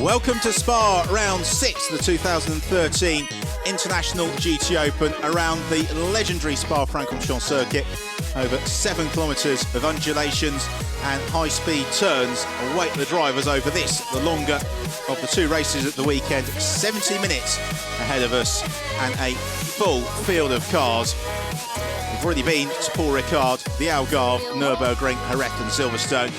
Welcome to Spa, round 6 of the 2013 International GT Open around the legendary Spa-Francorchamps circuit. Over 7 kilometres of undulations and high-speed turns await the drivers over this, the longer of the 2 races at the weekend. 70 minutes ahead of us and a full field of cars. We've already been to Paul Ricard, the Algarve, Nürburgring, Jerez and Silverstone.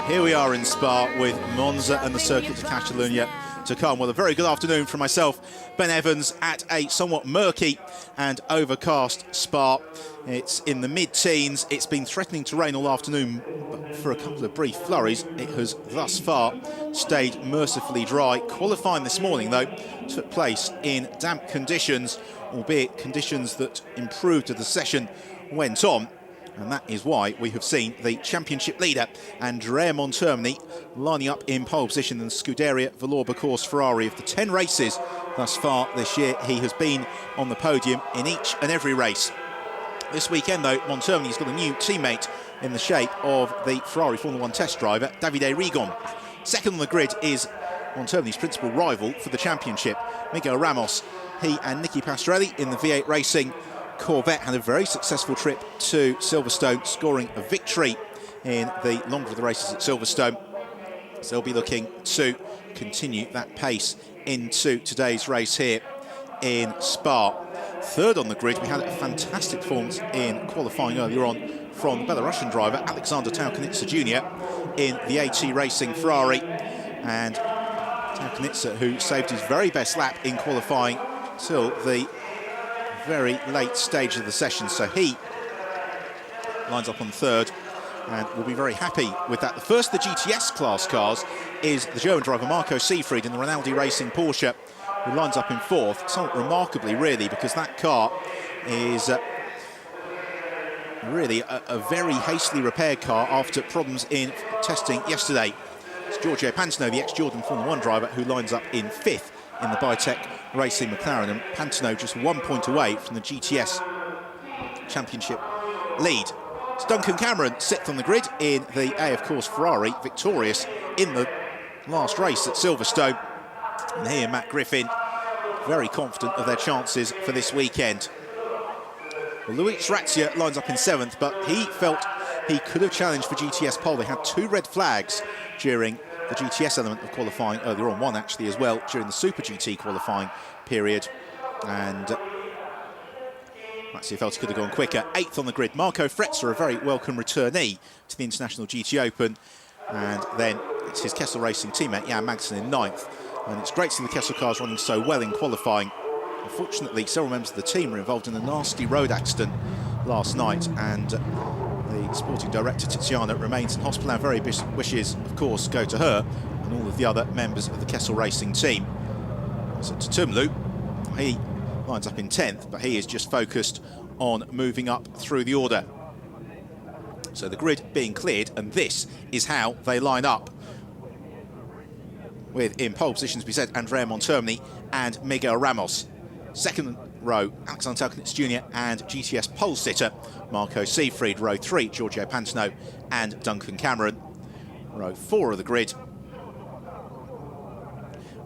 Here we are in Spa with Monza and the Circuit of Catalunya to come. Well, a very good afternoon from myself, Ben Evans, at a somewhat murky and overcast Spa. It's in the mid-teens. It's been threatening to rain all afternoon, but for a couple of brief flurries, it has thus far stayed mercifully dry. Qualifying this morning, though, took place in damp conditions, albeit conditions that improved as the session went on. And that is why we have seen the championship leader, Andrea Montermini, lining up in pole position in the Scuderia Valour Course Ferrari. Of the 10 races thus far this year, he has been on the podium in each and every race. This weekend, though, Montermini's got a new teammate in the shape of the Ferrari Formula 1 test driver, Davide Rigon. Second on the grid is Montermini's principal rival for the championship, Miguel Ramos. He and Nicky Pastorelli in the V8 Racing Corvette had a very successful trip to Silverstone, scoring a victory in the longer of the races at Silverstone. So they'll be looking to continue that pace into today's race here in Spa. Third on the grid, we had a fantastic performance in qualifying earlier on from the Belarusian driver Alexander Taukanitsa Jr. in the AT Racing Ferrari. And Taukanitsa, who saved his very best lap in qualifying till the very late stage of the session, so he lines up on third and will be very happy with that. The first of the GTS class cars is the German driver Marco Seefried in the Rinaldi Racing Porsche, who lines up in fourth, somewhat remarkably really, because that car is really a very hastily repaired car after problems in testing yesterday. It's Giorgio Pantano, the ex-Jordan Formula 1 driver, who lines up in fifth in the Bitech Racing McLaren, and Pantano just 1 point away from the GTS Championship lead. It's Duncan Cameron, sixth on the grid in the AF Course Ferrari, victorious in the last race at Silverstone. And here Matt Griffin, very confident of their chances for this weekend. Well, Luis Razia lines up in seventh, but he felt he could have challenged for GTS pole. They had 2 red flags during the GTS element of qualifying earlier on, one actually as well during the Super GT qualifying period, and Razia felt he could have gone quicker. Eighth on the grid, Marco Fretzer, a very welcome returnee to the International GT Open, and then it's his Kessel Racing teammate Jan Magnussen in ninth. And it's great to see the Kessel cars running so well in qualifying. Unfortunately, several members of the team were involved in a nasty road accident last night, and the sporting director Tiziana remains in hospital. Our very best wishes, of course, go to her and all of the other members of the Kessel Racing team. So Tutumlu, he lines up in 10th, but he is just focused on moving up through the order. So the grid being cleared, and this is how they line up. With in pole positions, we said, Andrea Montermini and Miguel Ramos. Second row, Alexander Taukanitsa Jr. and GTS pole sitter Marco Seefried. Row 3, Giorgio Pantano and Duncan Cameron. Row 4 of the grid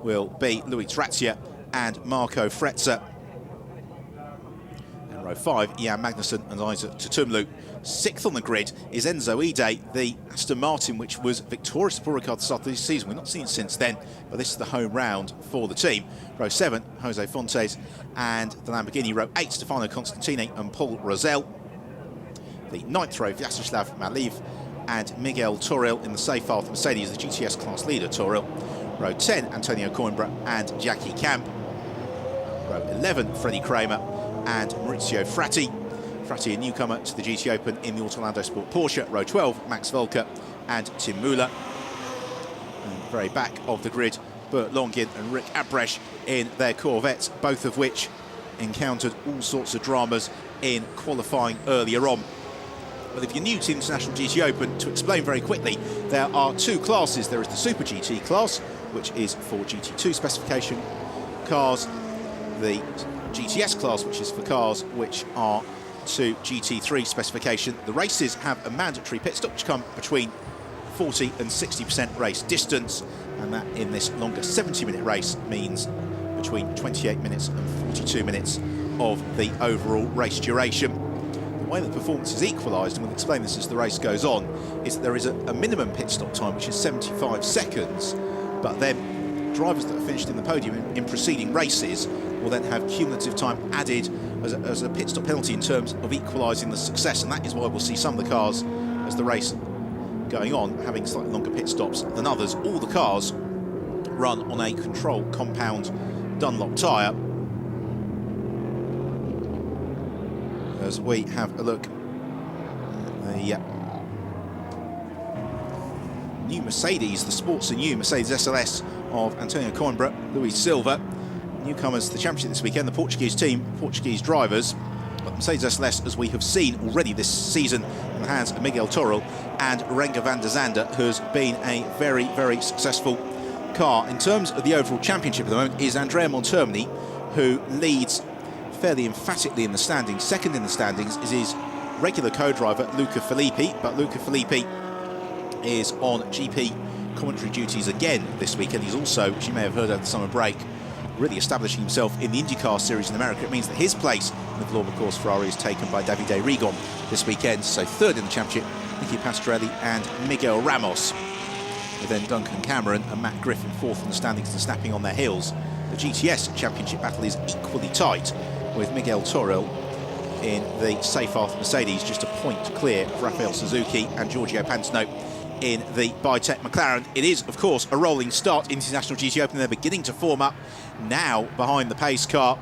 will be Luis Razia and Marco Fretzer. And row 5, Jan Magnussen and Isaac Tutumlu. Sixth on the grid is Enzo Ide, the Aston Martin, which was victorious at Paul Ricard at the start of this season. We've not seen it since then, but this is the home round for the team. Row 7, Jose Fontes and the Lamborghini. Row 8, Stefano Constantini and Paul Rosell. The 9th row, Vyacheslav Maliv and Miguel Toril in the Seyfarth Mercedes, the GTS class leader Toril. Row 10, Antonio Coimbra and Jackie Camp. Row 11, Freddie Kramer and Maurizio Fratti. Fratti, a newcomer to the GT Open in the Autolando Sport Porsche. Row 12, Max Volker and Tim Muller. And very back of the grid, Bert Longin and Rick Abresh in their Corvettes, both of which encountered all sorts of dramas in qualifying earlier on. But if you're new to the International GT Open, to explain very quickly, there are 2 classes. There is the Super GT class, which is for GT2 specification cars. The GTS class, which is for cars which are to GT3 specification. The races have a mandatory pit stop to come between 40 and 60% race distance, and that in this longer 70-minute race means between 28 minutes and 42 minutes of the overall race duration. The way that performance is equalised, and we'll explain this as the race goes on, is that there is a minimum pit stop time, which is 75 seconds, but then drivers that have finished in the podium in preceding races will then have cumulative time added as a pit stop penalty in terms of equalising the success, and that is why we'll see some of the cars as the race going on having slightly longer pit stops than others. All the cars run on a controlled compound Dunlop tyre. As we have a look at the new Mercedes, the sports new Mercedes SLS of Antonio Coimbra, Luis Silva. Newcomers to the championship this weekend, the Portuguese team, Portuguese drivers. But Mercedes SLS, as we have seen already this season in the hands of Miguel Torrell and Renger van der Zande, has been a very, very successful car. In terms of the overall championship at the moment is Andrea Montermini, who leads fairly emphatically in the standings. Second in the standings is his regular co-driver, Luca Filippi, but Luca Filippi is on GP commentary duties again this weekend. He's also, which you may have heard over the summer break, really establishing himself in the IndyCar series in America. It means that his place in the Vauxhall Course Ferrari is taken by Davide Rigon this weekend. So third in the championship, Nicky Pastorelli and Miguel Ramos. With then Duncan Cameron and Matt Griffin fourth in the standings and snapping on their heels. The GTS championship battle is equally tight, with Miguel Torrell in the Seyfarth Mercedes just a point clear of Rafael Suzuki and Giorgio Pantano in the Bitech McLaren. It is, of course, a rolling start into the International GT Open. They're beginning to form up now behind the pace car.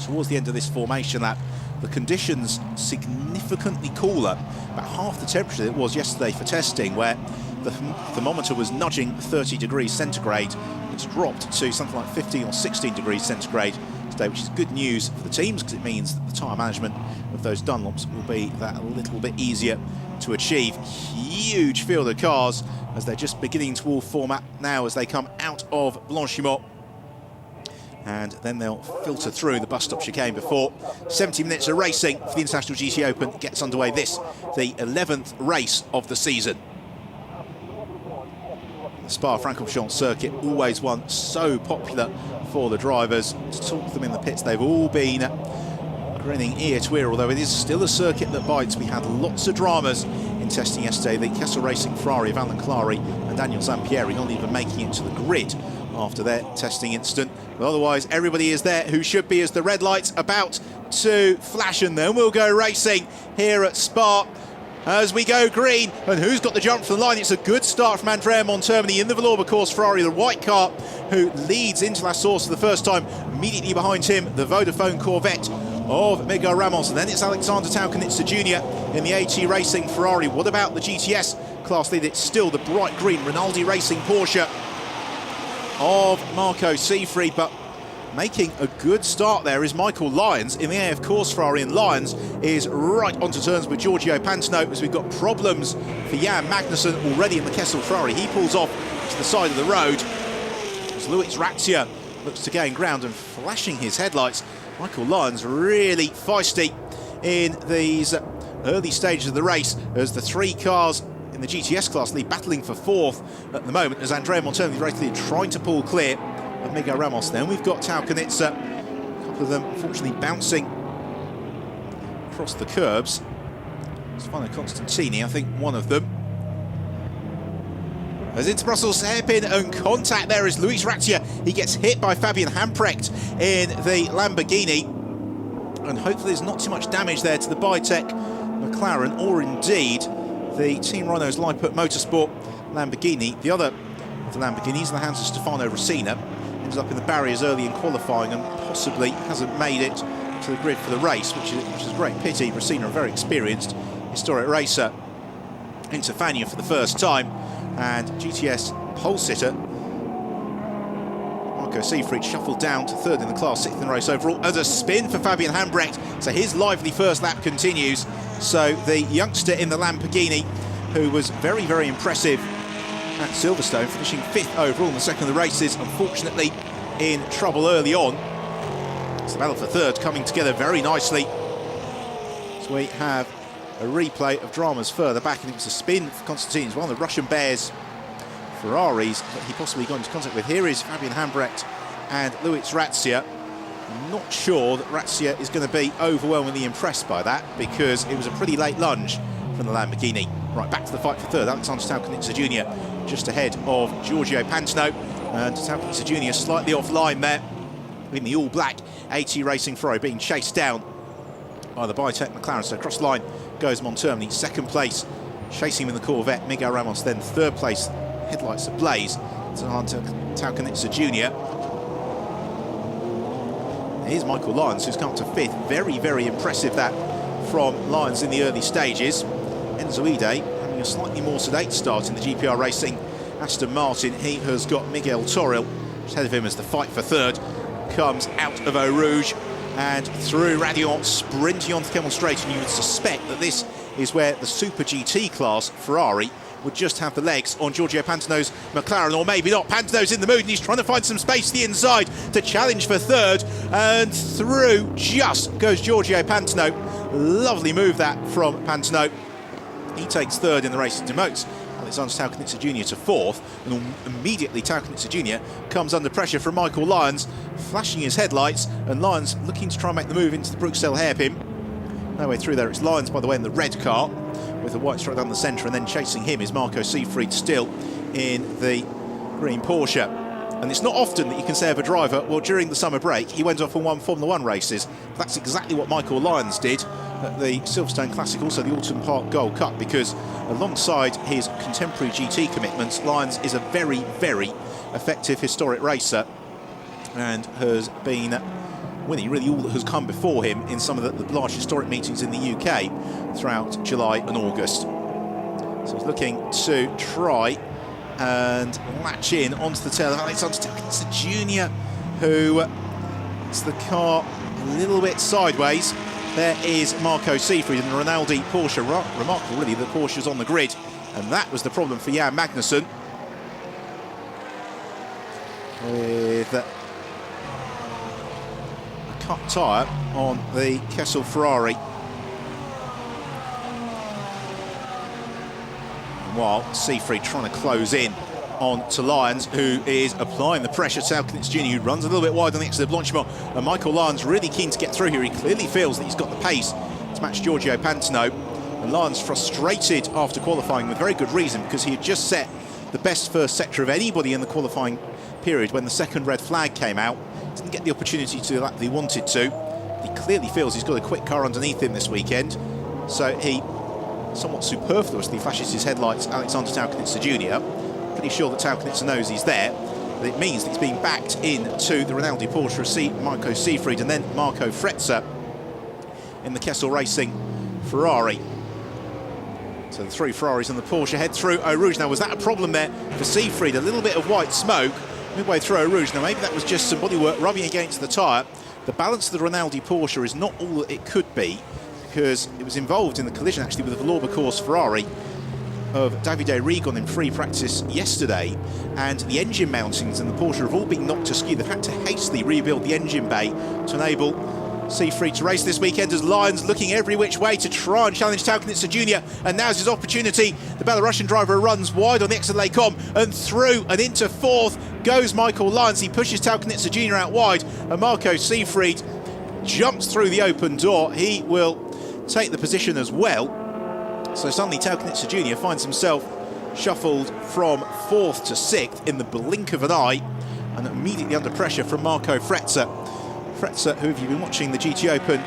Towards the end of this formation lap, the conditions significantly cooler, about half the temperature it was yesterday for testing, where the thermometer was nudging 30 degrees centigrade. It's dropped to something like 15 or 16 degrees centigrade today, which is good news for the teams because it means that the tyre management of those Dunlops will be that little bit easier to achieve. Huge field of cars as they're just beginning to all form up now as they come out of Blanchimont, and then they'll filter through the bus stop chicane before 70 minutes of racing for the International GT Open gets underway. This, the 11th race of the season. The Spa-Francorchamps circuit, always one so popular for the drivers. To talk to them in the pits, they've all been grinning ear to ear, although it is still a circuit that bites. We had lots of dramas in testing yesterday. The Kessel Racing Ferrari of Alan Clary and Daniel Zampieri not even making it to the grid after their testing incident. But otherwise, everybody is there who should be, as the red light's about to flash, and then we'll go racing here at Spa as we go green. And who's got the jump from the line? It's a good start from Andrea Montermini in the Vauxhall Course Ferrari, the white car, who leads into La Source for the first time. Immediately behind him, the Vodafone Corvette of Miguel Ramos, and then it's Alexander Taukanitsa Jr. in the AT Racing Ferrari. What about the GTS class lead? It's still the bright green Rinaldi Racing Porsche of Marco Seifried, but making a good start there is Michael Lyons in the AF Course Ferrari, and Lyons is right onto turns with Giorgio Pantano as we've got problems for Jan Magnussen already in the Kessel Ferrari. He pulls off to the side of the road as Luis Razzia looks to gain ground and flashing his headlights. Michael Lyons really feisty in these early stages of the race as the three cars in the GTS class lead battling for fourth at the moment, as Andrea Montermini race lead trying to pull clear of Miguel Ramos. Then we've got Taukanitsa, a couple of them unfortunately bouncing across the curbs. Stefano Constantini, I think, one of them. As into Brussels, hairpin and contact there is Luis Razzia. He gets hit by Fabian Hamprecht in the Lamborghini, and hopefully there's not too much damage there to the Bitech McLaren, or indeed the Team Renault's Lippert Motorsport Lamborghini. The other of the Lamborghinis in the hands of Stefano Rossina ends up in the barriers early in qualifying and possibly hasn't made it to the grid for the race, which is a great pity. Rossina, a very experienced, historic racer, into Fania for the first time, and GTS pole sitter Marco Seifried shuffled down to third in the class, sixth in the race overall, as a spin for Fabian Hambrecht. So his lively first lap continues. So the youngster in the Lamborghini, who was very, very impressive at Silverstone, finishing fifth overall in the second of the races, unfortunately in trouble early on. So the battle for third coming together very nicely. So we have a replay of dramas further back, and it was a spin for Constantine. It's one of the Russian Bears Ferraris that he possibly got into contact with. Here is Fabian Hambrecht and Luis Razzia. I'm not sure that Razzia is going to be overwhelmingly impressed by that, because it was a pretty late lunge from the Lamborghini. Right, back to the fight for third. Alexander Stalkanitsa Jr. just ahead of Giorgio Pantano, and Stalkanitsa Jr. slightly offline there in the all-black AT Racing Ferrari, being chased down by the Biotech McLaren. So across the line goes Montermini, second place, chasing him in the Corvette, Miguel Ramos, then third place, headlights ablaze, Stalkanitsa Jr. Here's Michael Lyons, who's come up to fifth. Very, very impressive that from Lyons in the early stages. Enzo Ide having a slightly more sedate start in the GPR Racing Aston Martin. He has got Miguel Toril just ahead of him as the fight for third comes out of Eau Rouge and through Radiant, sprinting onto Kemmel Straight, and you would suspect that this is where the Super GT class Ferrari would just have the legs on Giorgio Pantano's McLaren, or maybe not. Pantano's in the mood and he's trying to find some space to the inside to challenge for third, and through just goes Giorgio Pantano. Lovely move that from Pantano. He takes third in the race and demotes Alexander Stalkanitsa Jr. to fourth, and immediately Stalkanitsa Jr. comes under pressure from Michael Lyons, flashing his headlights, and Lyons looking to try and make the move into the Bruxelles hairpin. No way through there. It's Lyons, by the way, in the red car with a white stripe down the centre, and then chasing him is Marco Seefried, still in the green Porsche. And it's not often that you can say of a driver, well, during the summer break he went off and won Formula 1 races. That's exactly what Michael Lyons did at the Silverstone Classic, also the Alton Park Gold Cup, because alongside his contemporary GT commitments, Lyons is a very, very effective historic racer and has been winning really all that has come before him in some of the large historic meetings in the UK throughout July and August. So he's looking to try and latch in onto the tail of Alexander Stalkanitsa Jr., who is the car a little bit sideways. There is Marco Seefried in the Rinaldi Porsche. Remarkable, really, that Porsche's on the grid, and that was the problem for Jan Magnussen, with a cut tyre on the Kessel Ferrari. While Seefried trying to close in on to Lyons, who is applying the pressure to Stalkanitsa Jr., who runs a little bit wide on the exit of Blanchimont. And Michael Lyons really keen to get through here. He clearly feels that he's got the pace to match Giorgio Pantano. And Lyons frustrated after qualifying with very good reason, because he had just set the best first sector of anybody in the qualifying period when the second red flag came out. Didn't get the opportunity to do that he wanted to. He clearly feels he's got a quick car underneath him this weekend. So he somewhat superfluously flashes his headlights Alexander Stalkanitsa Jr. Pretty sure that Stalkanitsa knows he's there, but it means that he's being backed into the Rinaldi Porsche of Marco Seefried and then Marco Fretzer in the Kessel Racing Ferrari. So the three Ferraris and the Porsche head through Eau Rouge. Now, was that a problem there for Seefried? A little bit of white smoke midway through Eau Rouge. Now, maybe that was just some bodywork rubbing against the tyre. The balance of the Rinaldi Porsche is not all that it could be, because it was involved in the collision actually with the Valour course Ferrari of Davide Rigon in free practice yesterday, and the engine mountings in the Porsche have all been knocked askew. They've had to hastily rebuild the engine bay to enable Seefried to race this weekend, as Lyons looking every which way to try and challenge Stalkanitsa Jr. And now's his opportunity. The Belarusian driver runs wide on the exit of Les Combes, and through and into fourth goes Michael Lyons. He pushes Stalkanitsa Jr. out wide, and Marco Seefried jumps through the open door. He will take the position as well. So suddenly Stalkanitsa Jr. finds himself shuffled from fourth to sixth in the blink of an eye, and immediately under pressure from Marco Fretzer. Fretzer, who, if you've been watching the GT Open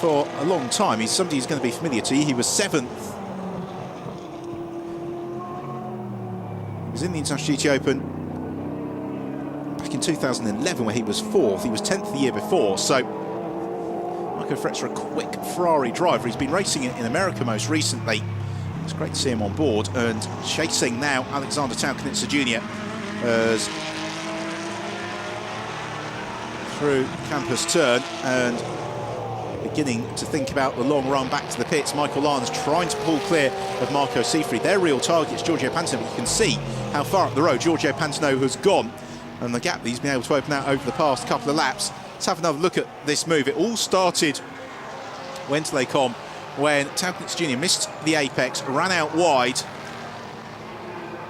for a long time, he's somebody who's going to be familiar to you. He was seventh. He was in the International GT Open back in 2011, where he was fourth. He was 10th the year before. So Marco Fretzer, a quick Ferrari driver. He's been racing in America most recently. It's great to see him on board, and chasing now Alexander Stalkanitsa Jr. as through Campus Turn and beginning to think about the long run back to the pits. Michael Lyons trying to pull clear of Marco Seefried. Their real target is Giorgio Pantano, but you can see how far up the road Giorgio Pantano has gone, and the gap that he's been able to open out over the past couple of laps. Let's have another look at this move. It all started when Les Combes when Taukenitz Jr. missed the apex, ran out wide.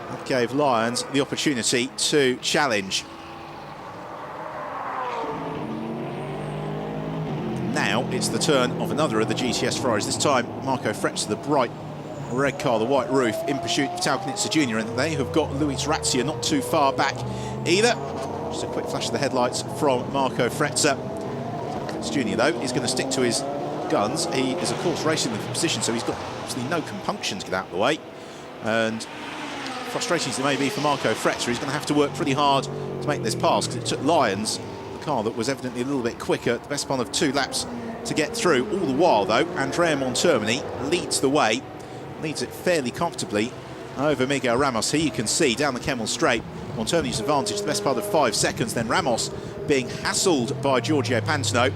That gave Lyons the opportunity to challenge. Now it's the turn of another of the GTS Ferraris. This time Marco Fretzer, the bright red car, the white roof, in pursuit of Taukenitz Jr. And they have got Luis Razzia not too far back either. Just a quick flash of the headlights from Marco Fretzer. Taukenitz Jr. though is going to stick to his guns. He is of course racing the position, so he's got absolutely no compunction to get out of the way. And frustrating as it may be for Marco Fretzer, he's going to have to work pretty hard to make this pass, because it took Lyons, the car that was evidently a little bit quicker, the best part of 2 laps to get through. All the while though, Andrea Montermini leads the way, leads it fairly comfortably over Miguel Ramos. Here you can see down the Kemmel Straight, Montermini's advantage, the best part of 5 seconds, then Ramos being hassled by Giorgio Pantano.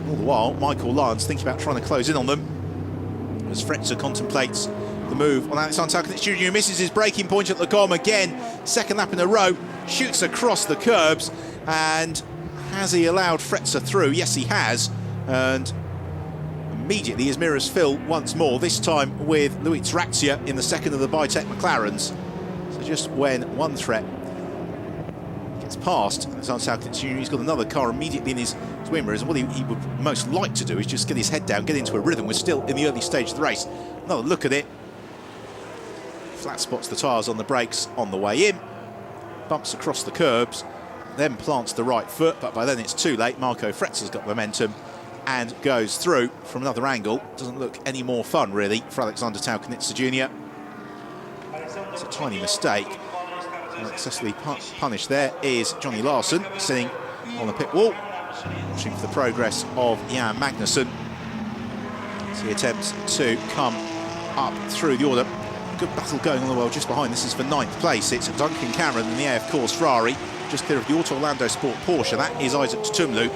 All the while, Michael Lyons thinking about trying to close in on them as Fretzer contemplates the move on Alexander Taukenitz Jr., who misses his braking point at Le Gomme again. 2nd lap in a row, shoots across the curbs. And has he allowed Fretzer through? Yes, he has. And immediately his mirrors fill once more, this time with Luis Razzia in the 2nd of the Bitech McLarens. So just when one threat gets past Alexander Taukenitz Jr., he's got another car immediately in his wing mirrors, and what he would most like to do is just get his head down, get into a rhythm. We're still in the early stage of the race. Another look at it. Flat spots the tyres on the brakes on the way in, bumps across the curbs, then plants the right foot, but by then it's too late. Marco Fretzer's got momentum and goes through from another angle. Doesn't look any more fun really for Alexander Taukenitz Jr. It's a tiny mistake. Successfully punished there is Johnny Larson, sitting on the pit wall, watching for the progress of Jan Magnussen as he attempts to come up through the order. Good battle going on the world just behind. This is for 9th place. It's Duncan Cameron in the AF Course Ferrari, just clear of the Auto Orlando Sport Porsche. That is Isaac Tutumlu.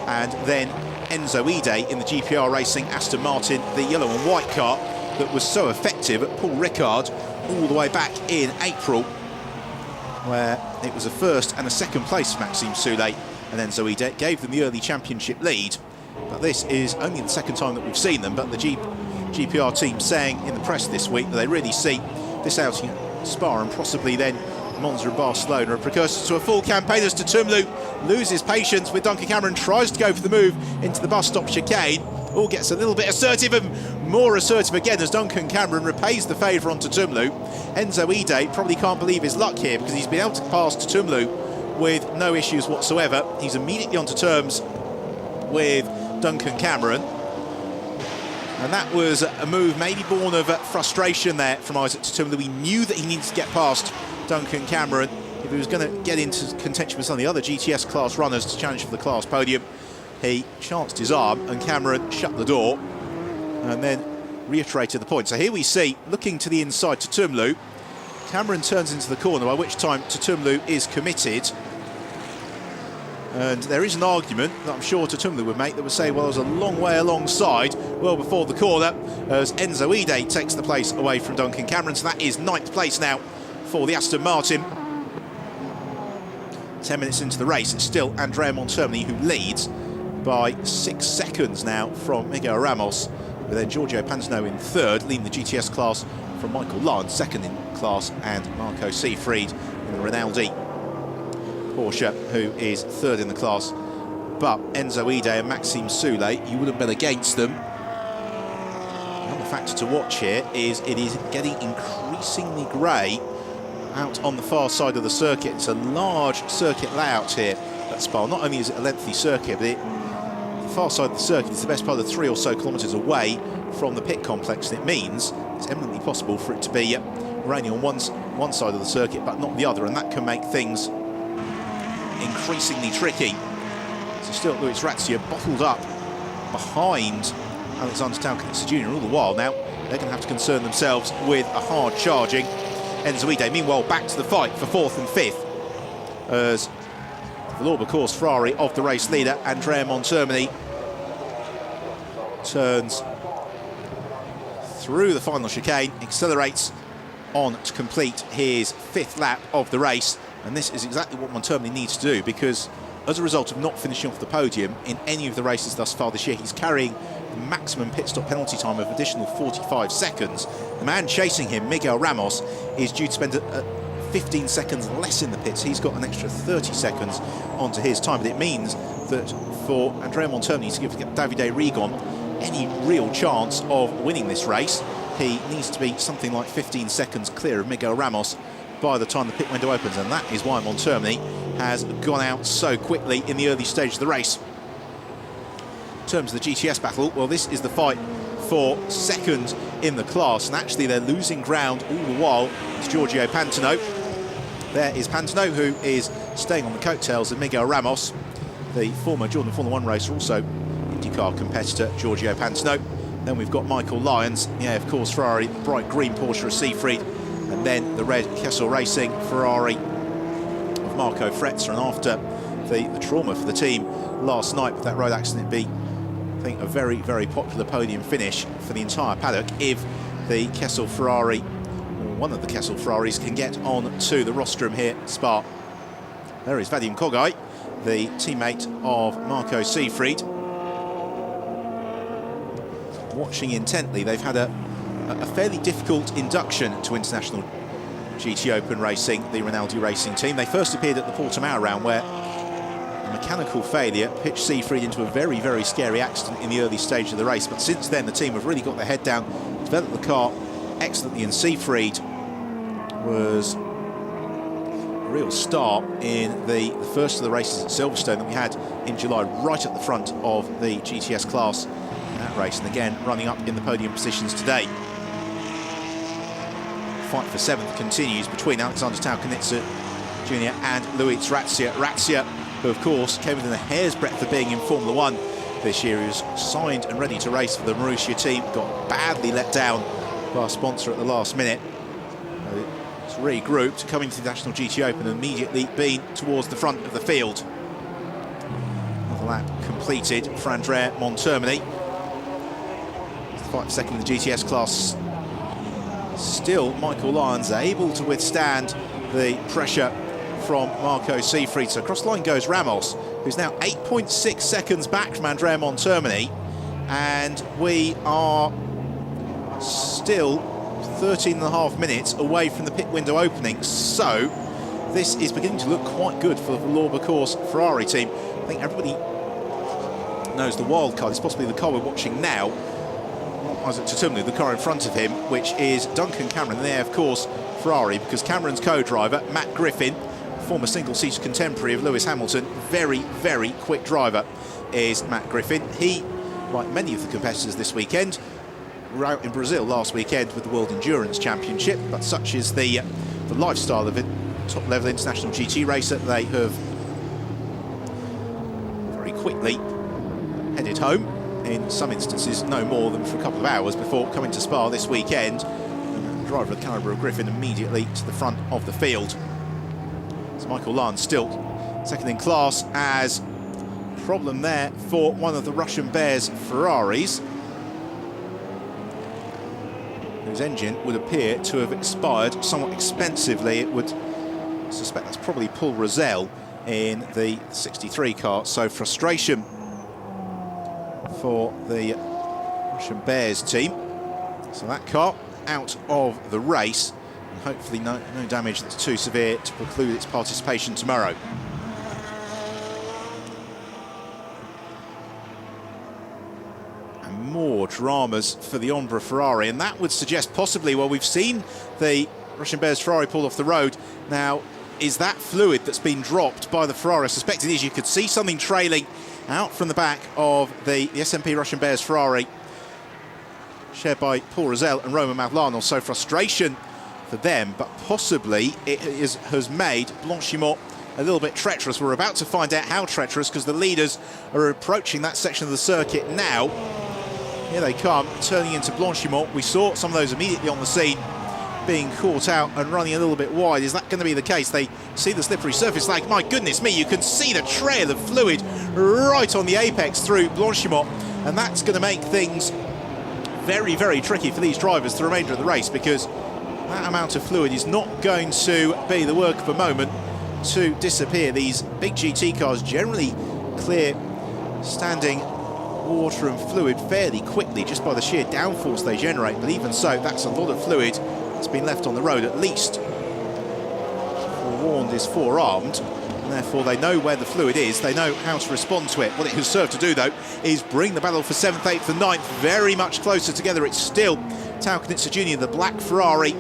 And then Enzo Ide in the GPR Racing Aston Martin, the yellow and white car that was so effective at Paul Ricard all the way back in April, where it was a 1st and a 2nd place for Maxime Soulet, and Enzo Ide gave them the early championship lead. But this is only the 2nd time that we've seen them, but the GPR team saying in the press this week that they really see this outing at Spa and possibly then Monza and Barcelona a precursor to a full campaign as Tutumlu loses patience with Duncan Cameron, tries to go for the move into the bus stop chicane. All gets a little bit assertive and more assertive again as Duncan Cameron repays the favour on Tutumlu. Enzo Ide probably can't believe his luck here, because he's been able to pass Tutumlu with no issues whatsoever. He's immediately onto terms with Duncan Cameron. And that was a move maybe born of frustration there from Isaac Tutumlu. He knew that he needed to get past Duncan Cameron if he was going to get into contention with some of the other GTS class runners to challenge for the class podium. He chanced his arm and Cameron shut the door and then reiterated the point. So here we see, looking to the inside, Tutumlu. Cameron turns into the corner, by which time Tutumlu is committed. And there is an argument that I'm sure Tutumlu would make that would say, well, there's a long way alongside, well before the corner, as Enzo Ide takes the place away from Duncan Cameron. So that is 9th place now for the Aston Martin. 10 minutes into the race, it's still Andrea Montermini who leads by 6 seconds now from Miguel Ramos, with then Giorgio Pantano in 3rd, leading the GTS class from Michael Lyons, 2nd in class, and Marco Seefried in the Rinaldi Porsche, who is 3rd in the class. But Enzo Ide and Maxime Soulet, you wouldn't bet against them. Another factor to watch here is it is getting increasingly grey out on the far side of the circuit. It's a large circuit layout here at Spa. Not only is it a lengthy circuit, but the far side of the circuit is the best part of 3 or so kilometres away from the pit complex, and it means it's eminently possible for it to be raining on one side of the circuit but not the other, and that can make things increasingly tricky. So still Luis Razzia bottled up behind Alexander Taukenitz Jr. all the while. Now they're going to have to concern themselves with a hard charging Enzo Ide. Meanwhile, back to the fight for 4th and 5th as the Valour Course Ferrari of the race leader Andrea Montermini turns through the final chicane, accelerates on to complete his 5th lap of the race. And this is exactly what Montermini needs to do, because as a result of not finishing off the podium in any of the races thus far this year, he's carrying the maximum pit stop penalty time of additional 45 seconds. The man chasing him, Miguel Ramos, is due to spend 15 seconds less in the pits. He's got an extra 30 seconds onto his time, but it means that for Andrea Montermini to give Davide Rigon any real chance of winning this race, he needs to be something like 15 seconds clear of Miguel Ramos by the time the pit window opens, and that is why Montermini has gone out so quickly in the early stage of the race. In terms of the GTS battle, well, this is the fight for second in the class, and actually they're losing ground all the while. It's Giorgio Pantano. There is Pantano, who is staying on the coattails of Miguel Ramos, the former Jordan Formula 1 racer, also IndyCar competitor Giorgio Pantano. Then we've got Michael Lyons, yeah, of course, Ferrari, the bright green Porsche of Siegfried, and then the red Kessel Racing Ferrari of Marco Fretzer. And after the trauma for the team last night with that road accident, it'd be, I think, a very, very popular podium finish for the entire paddock if the Kessel Ferrari, or one of the Kessel Ferraris, can get on to the rostrum here at Spa. There is Vadim Kogai, the teammate of Marco Siegfried. Watching intently, they've had a fairly difficult induction to International GT Open racing, the Rinaldi Racing team. They first appeared at the Portimao round, where a mechanical failure pitched Siegfried into a very, very scary accident in the early stage of the race. But since then, the team have really got their head down, developed the car excellently, and Siegfried was a real star in the first of the races at Silverstone that we had in July, right at the front of the GTS class in that race, and again running up in the podium positions today. Fight for seventh continues between Alexander Taukanitsa Jr. and Luis Razia. Razia, who of course came within a hair's breadth of being in Formula 1 this year, he was signed and ready to race for the Marussia team, got badly let down by our sponsor at the last minute. It's regrouped, coming to the National GT Open, and immediately been towards the front of the field. Another lap completed for Andrea Montermini. Fight for second in the GTS class. Still, Michael Lyons able to withstand the pressure from Marco Siegfried. So across the line goes Ramos, who's now 8.6 seconds back from Andrea Montermini, and we are still 13.5 minutes away from the pit window opening. So this is beginning to look quite good for the Lorber Course Ferrari team. I think everybody knows the wild card is possibly the car we're watching now. Certainly the car in front of him, which is Duncan Cameron. And there, of course, Ferrari, because Cameron's co-driver, Matt Griffin, former single-seater contemporary of Lewis Hamilton, very, very quick driver is Matt Griffin. He, like many of the competitors this weekend, were out in Brazil last weekend with the World Endurance Championship, but such is the lifestyle of a top-level international GT racer, they have very quickly headed home. In some instances, no more than for a couple of hours before coming to Spa this weekend. And the driver of the calibre of Griffin immediately to the front of the field. So Michael Lyons still second in class, as problem there for one of the Russian Bears Ferraris, whose engine would appear to have expired somewhat expensively. It would suspect that's probably Paul Rosell in the 63 car. So frustration for the Russian Bears team. So that car out of the race, and hopefully no damage that's too severe to preclude its participation tomorrow. And more dramas for the Ombra Ferrari, and that would suggest possibly, well, we've seen the Russian Bears Ferrari pulled off the road. Now, is that fluid that's been dropped by the Ferrari? I suspect it is. You could see something trailing out from the back of the SMP Russian Bears Ferrari, shared by Paul Rosell and Roman Mavlanov. So frustration for them, but possibly it has made Blanchimont a little bit treacherous. We're about to find out how treacherous, because the leaders are approaching that section of the circuit now. Here they come, turning into Blanchimont. We saw some of those immediately on the scene being caught out and running a little bit wide. Is that going to be the case? They see the slippery surface, like, my goodness me, you can see the trail of fluid right on the apex through Blanchimont, and that's going to make things very, very tricky for these drivers the remainder of the race, because that amount of fluid is not going to be the work of a moment to disappear. These big GT cars generally clear standing water and fluid fairly quickly just by the sheer downforce they generate, but even so, that's a lot of fluid that's been left on the road. At least forewarned is forearmed, and therefore they know where the fluid is, they know how to respond to it. What it has served to do, though, is bring the battle for 7th, 8th and 9th very much closer together. It's still Tao Knitzer Jr., the black Ferrari,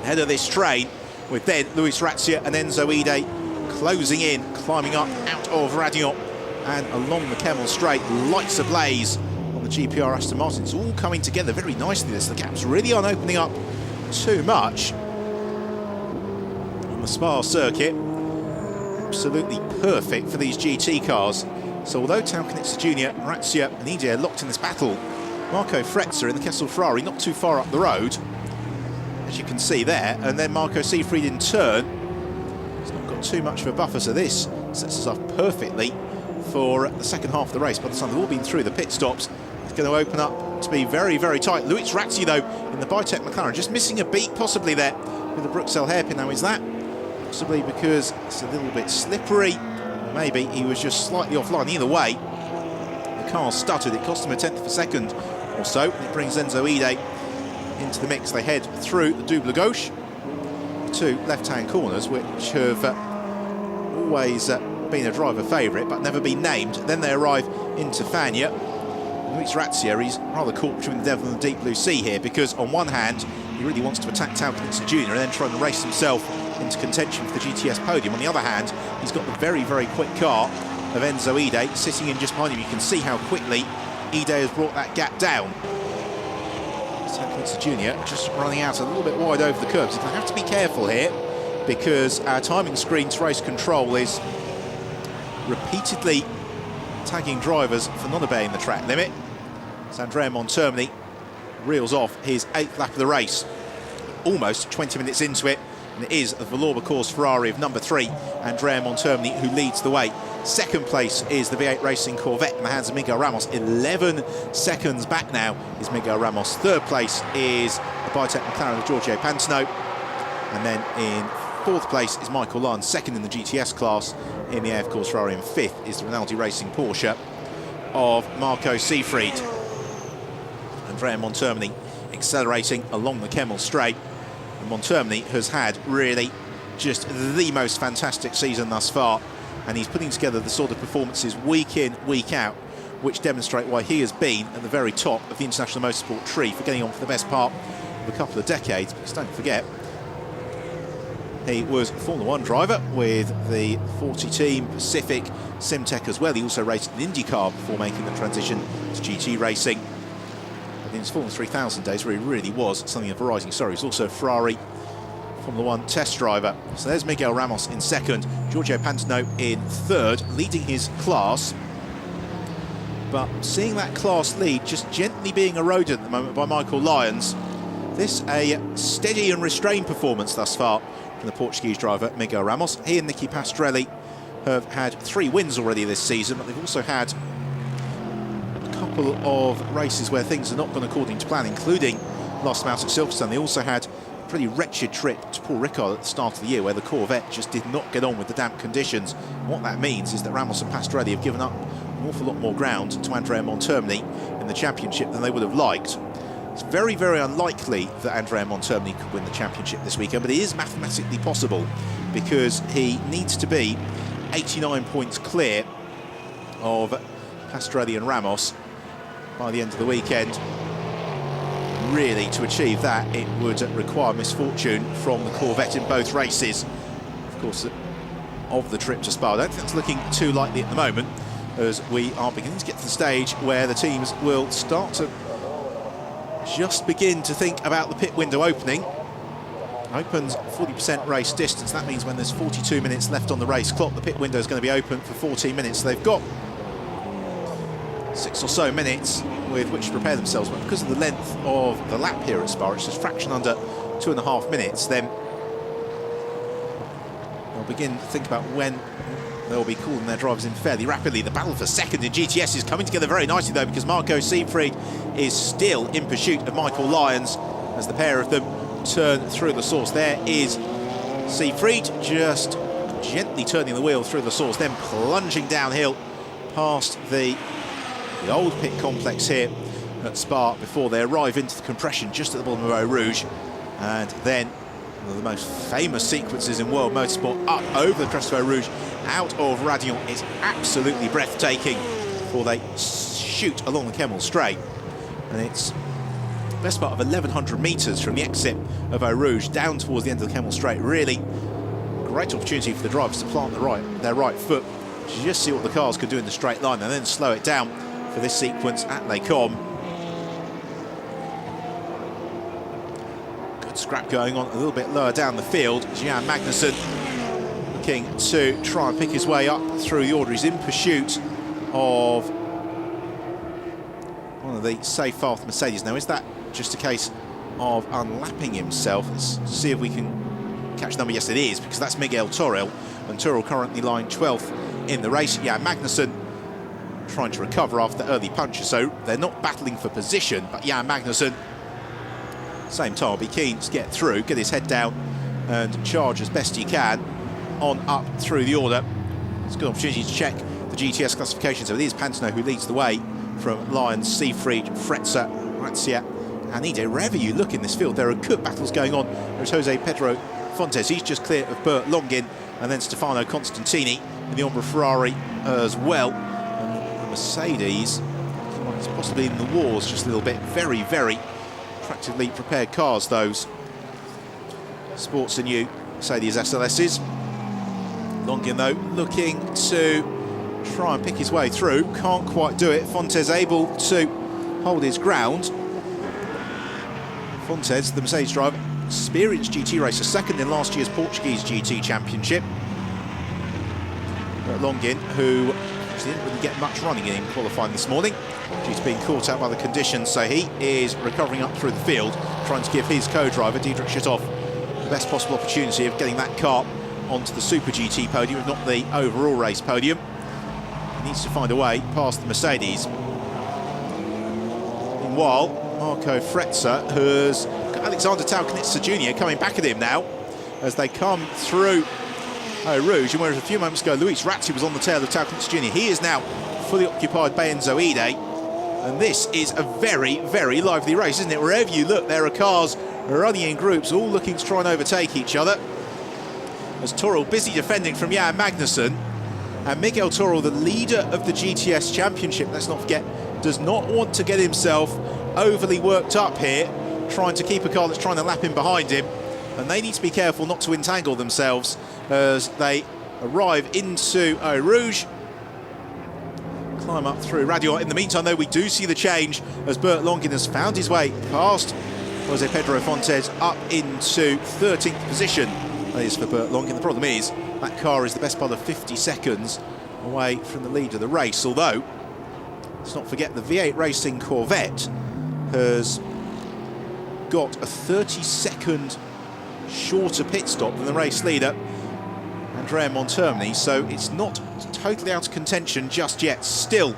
head of this train, with then Luis Razzia and Enzo Ide closing in, climbing up out of Radignoc and along the Kemmel Straight, lights ablaze on the GPR Aston Martin. It's all coming together very nicely. The gaps really aren't opening up too much on the Spa circuit. Absolutely perfect for these GT cars. So although Tao Knitzer Jr., Razzia and Ide are locked in this battle, Marco Frezza in the Kessel Ferrari not too far up the road, as you can see there, and then Marco Seefried in turn. He's not got too much of a buffer, so this sets us up perfectly for the second half of the race. By the time they've all been through the pit stops, it's going to open up to be very, very tight. Luis Razzia, though, in the Bitec McLaren, just missing a beat possibly there with the Bruxelles hairpin. Now, is that possibly because it's a little bit slippery? Maybe he was just slightly offline. Either way, the car stuttered. It cost him a 10th of a second or so. It brings Enzo Ide into the mix. They head through the Double Gauche, two left-hand corners, which have always been a driver favourite, but never been named. Then they arrive into Fagnes. Luis Razzia, he's rather caught between the devil and the deep blue sea here, because on one hand, he really wants to attack Tao Knitzer Jr. and then try and race himself into contention for the GTS podium. On the other hand, he's got the very, very quick car of Enzo Ide sitting in just behind him. You can see how quickly Ide has brought that gap down. Tao Knitzer Jr. just running out a little bit wide over the curbs. He's going to have to be careful here, because our timing screen's race control is repeatedly tagging drivers for not obeying the track limit. So Andrea Montermini reels off his 8th lap of the race, almost 20 minutes into it, and it is the Villorba Course Ferrari of number 3, Andrea Montermini, who leads the way. Second place is the V8 Racing Corvette in the hands of Miguel Ramos. 11 seconds back now is Miguel Ramos. Third place is the Bitec McLaren of Giorgio Pantano, and then in 4th place is Michael Lyons, second in the GTS class in the AF Course Ferrari, and 5th is the Rinaldi Racing Porsche of Marco Seefried. Andrea Montermini accelerating along the Kemmel Straight, and Montermini has had really just the most fantastic season thus far, and he's putting together the sort of performances week in, week out, which demonstrate why he has been at the very top of the international motorsport tree for getting on for the best part of a couple of decades. Because don't forget, he was a Formula 1 driver with the 40 team Pacific Simtech as well. He also raced in IndyCar before making the transition to GT racing. But in his Formula 3000 days, where he really was something of a rising star, he's also a Ferrari Formula 1 test driver. So there's Miguel Ramos in second, Giorgio Pantano in third, leading his class. But seeing that class lead just gently being eroded at the moment by Michael Lyons. This a steady and restrained performance thus far from the Portuguese driver Miguel Ramos. He and Nicky Pastorelli have had 3 wins already this season, but they've also had a couple of races where things are not gone according to plan, including last time out at Silverstone. They also had a pretty wretched trip to Paul Ricard at the start of the year, where the Corvette just did not get on with the damp conditions. What that means is that Ramos and Pastorelli have given up an awful lot more ground to Andrea Montermini in the championship than they would have liked. It's very, very unlikely that Andrea Montermini could win the championship this weekend, but it is mathematically possible, because he needs to be 89 points clear of Pastorelli and Ramos by the end of the weekend. Really, to achieve that, it would require misfortune from the Corvette in both races. Of course, of the trip to Spa, I don't think that's looking too likely at the moment, as we are beginning to get to the stage where the teams will start to just begin to think about the pit window opening. Opens 40% race distance. That means when there's 42 minutes left on the race clock, the pit window is going to be open for 14 minutes. So they've got 6 or so minutes with which to prepare themselves, but because of the length of the lap here at Spa, it's just a fraction under 2.5 minutes, then they'll begin to think about when they'll be calling their drivers in fairly rapidly. The battle for second in GTS is coming together very nicely, though, because Marco Seefried is still in pursuit of Michael Lyons as the pair of them turn through the source. There is Seefried just gently turning the wheel through the source, then plunging downhill past the the old pit complex here at Spa before they arrive into the compression just at the bottom of Eau Rouge. And then one of the most famous sequences in world motorsport, up over the crest of Eau Rouge, out of Radion. It's absolutely breathtaking before they shoot along the Kemmel Straight. And it's the best part of 1,100 metres from the exit of Eau Rouge down towards the end of the Kemmel Straight. Really great opportunity for the drivers to plant their right foot, to just see what the cars could do in the straight line and then slow it down for this sequence at Les Combes. Good scrap going on a little bit lower down the field. Jan Magnussen looking to try and pick his way up through the order. He's in pursuit of one of the safe fast Mercedes. Now, is that just a case of unlapping himself? Let's see if we can catch the number. Yes, it is, because that's Miguel Toril, and Toril currently lying 12th in the race. Yeah, Magnussen trying to recover after the early punches, so they're not battling for position, but Jan Magnussen, same time, be keen to get through, get his head down and charge as best he can on up through the order. It's a good opportunity to check the GTS classification, so it is Pantano who leads the way from Lyons, Siegfried, Fretzer, Razzia, Hanide. Wherever you look in this field, there are good battles going on. There's Jose Pedro Fontes, he's just clear of Bert Longin, and then Stefano Constantini in the Ombra Ferrari as well. And the Mercedes, it's possibly in the wars just a little bit. Very, very attractively prepared cars, those Sports and New Mercedes SLSs. Longin, though, looking to try and pick his way through, can't quite do it. Fontes able to hold his ground. Fontes, the Mercedes driver, experienced GT racer, second in last year's Portuguese GT Championship. But Longin, who didn't really get much running in qualifying this morning due to being caught out by the conditions, so he is recovering up through the field, trying to give his co-driver, Diedrich Schitthoff, the best possible opportunity of getting that car onto the Super GT podium, if not the overall race podium. He needs to find a way past the Mercedes. Meanwhile, Marco Fretzer has got Alexander Taukanitsa Jr. coming back at him now as they come through Eau Rouge, and whereas a few moments ago Luis Razzi was on the tail of Taukanitsa Jr., he is now fully occupied by Enzo Ide, and this is a very, very lively race, isn't it? Wherever you look, there are cars running in groups, all looking to try and overtake each other. As Toril busy defending from Jan Magnussen, and Miguel Toril, the leader of the GTS Championship, let's not forget, does not want to get himself overly worked up here, trying to keep a car that's trying to lap in behind him, and they need to be careful not to entangle themselves as they arrive into Eau Rouge, climb up through Radion. In the meantime, though, we do see the change as Bert Longin has found his way past Jose Pedro Fontes up into 13th position. That is for Bert Longin. The problem is that car is the best part of 50 seconds away from the lead of the race, although let's not forget the V8 Racing Corvette has got a 30-second shorter pit stop than the race leader, Andrea Montermini, so it's not totally out of contention just yet. Still,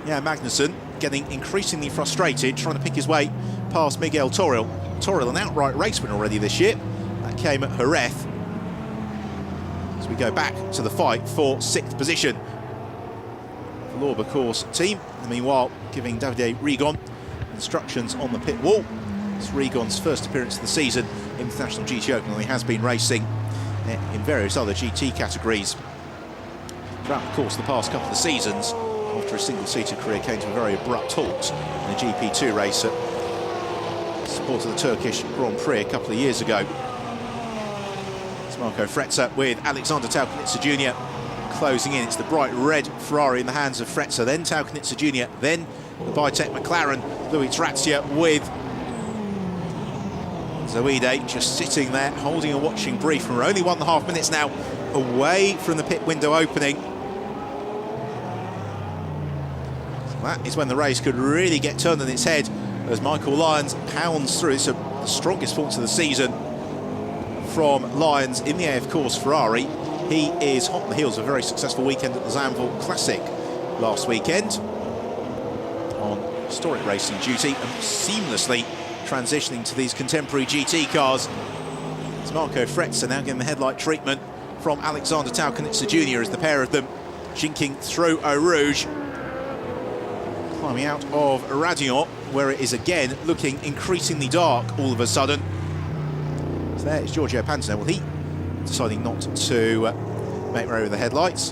yeah, Magnussen getting increasingly frustrated, trying to pick his way past Miguel Toril. Toril, an outright race winner already this year. That came at Jerez. As we go back to the fight for 6th position. The Lauber course team, and meanwhile, giving Davide Rigon instructions on the pit wall. It's Rigon's first appearance of the season in the National GT Open, and he has been racing in various other GT categories throughout the course of the past couple of seasons, after a single-seater career came to a very abrupt halt in a GP2 race at support of the Turkish Grand Prix a couple of years ago. It's Marco Fretzer with Alexander Taukanitsa Jr. closing in. It's the bright red Ferrari in the hands of Fretzer, then Taukanitsa Jr., then the Bitech McLaren, Luis Razia with Zoide just sitting there, holding a watching brief. And we're only 1.5 minutes now away from the pit window opening. So that is when the race could really get turned on its head as Michael Lyons pounds through. It's the strongest performance of the season from Lyons in the AF Course Ferrari. He is hot on the heels of a very successful weekend at the Zandvoort Classic last weekend on historic racing duty, and seamlessly transitioning to these contemporary GT cars. It's Marco Fretzer now getting the headlight treatment from Alexander Taukanitsa Jr. as the pair of them jinking through Eau Rouge. coming out of Radion, where it is again looking increasingly dark all of a sudden. So there is Giorgio Pantano. Well, he deciding not to make merry with the headlights.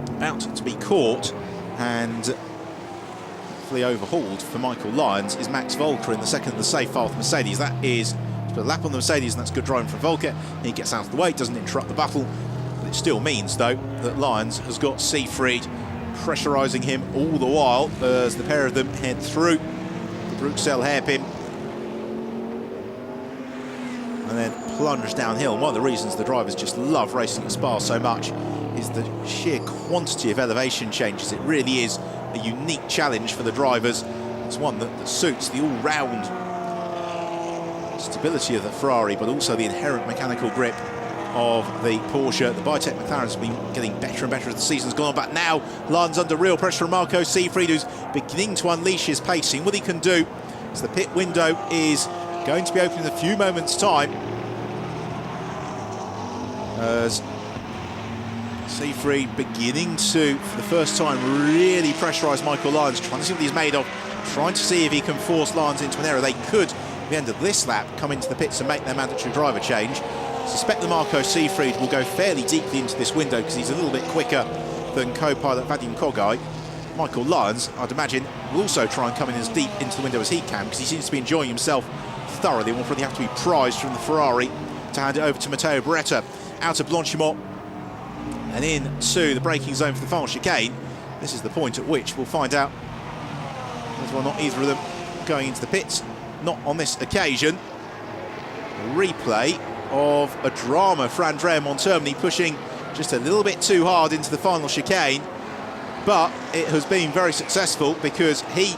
About to be caught and hopefully overhauled for Michael Lyons is Max Volker in the second of the safe file for Mercedes. That is to put a lap on the Mercedes, and that's good driving from Volker. He gets out of the way, doesn't interrupt the battle. But it still means, though, that Lyons has got Siegfried pressurising him all the while as the pair of them head through the Bruxelles hairpin and then plunge downhill. And one of the reasons the drivers just love racing at Spa so much is the sheer quantity of elevation changes. It really is a unique challenge for the drivers. It's one that suits the all-round stability of the Ferrari, but also the inherent mechanical grip of the Porsche. The Biotech McLaren's been getting better and better as the season's gone on, but now Lyons under real pressure from Marco Siegfried, who's beginning to unleash his pace. Seeing what he can do, as the pit window is going to be open in a few moments' time. As Siegfried beginning to, for the first time, really pressurise Michael Lyons, trying to see what he's made of, trying to see if he can force Lyons into an error. They could, at the end of this lap, come into the pits and make their mandatory driver change. Suspect that Marco Siegfried will go fairly deeply into this window because he's a little bit quicker than co-pilot Vadim Kogai. Michael Lyons, I'd imagine, will also try and come in as deep into the window as he can because he seems to be enjoying himself thoroughly. Will probably have to be prized from the Ferrari to hand it over to Matteo Beretta. Out of Blanchimont and into the braking zone for the final chicane. This is the point at which we'll find out whether or not either of them going into the pits. Not on this occasion. A replay of a drama for Andrea Montermini, pushing just a little bit too hard into the final chicane, but it has been very successful because he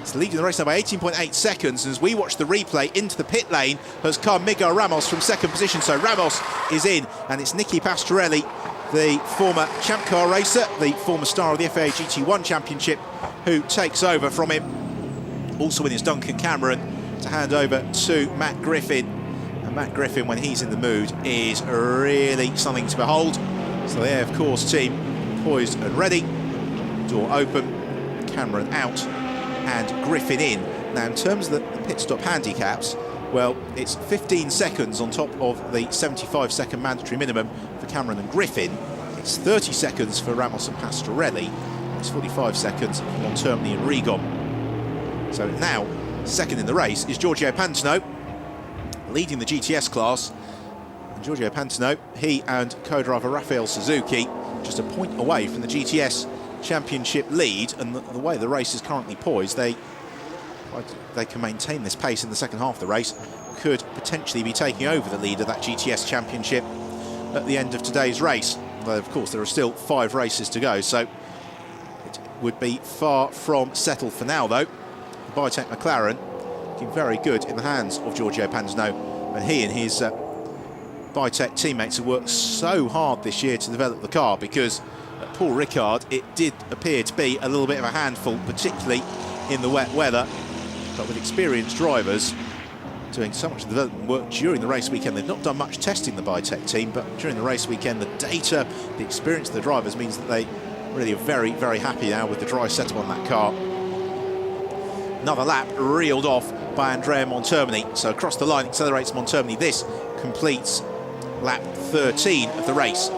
is leading the race now by 18.8 seconds, and as we watch the replay, into the pit lane has come Miguel Ramos from second position. So Ramos is in, and it's Nicky Pastorelli, the former Champ Car racer, the former star of the FIA GT1 Championship, who takes over from him. Also in is Duncan Cameron to hand over to Matt Griffin. And Matt Griffin, when he's in the mood, is really something to behold. So there, of course, team poised and ready. Door open, Cameron out, and Griffin in. Now, in terms of the pit stop handicaps, well, it's 15 seconds on top of the 75-second mandatory minimum for Cameron and Griffin. It's 30 seconds for Ramos and Pastorelli. It's 45 seconds for Montermini and Rigon. So now, second in the race is Giorgio Pantano, leading the GTS class. And Giorgio Pantano, he and co-driver Rafael Suzuki, just a point away from the GTS Championship lead. And the way the race is currently poised, they can maintain this pace in the second half of the race, could potentially be taking over the lead of that GTS Championship at the end of today's race. Although, of course, there are still 5 races to go, so it would be far from settled for now, though. The Biotech McLaren looking very good in the hands of Giorgio Pantano, and he and his Biotech teammates have worked so hard this year to develop the car, because at Paul Ricard it did appear to be a little bit of a handful, particularly in the wet weather. But with experienced drivers doing so much development work during the race weekend, they've not done much testing, the Biotech team, but during the race weekend, the data, the experience of the drivers means that they really are very, very happy now with the dry setup on that car. Another lap reeled off by Andrea Montermini. So across the line accelerates Montermini. This completes lap 13 of the race.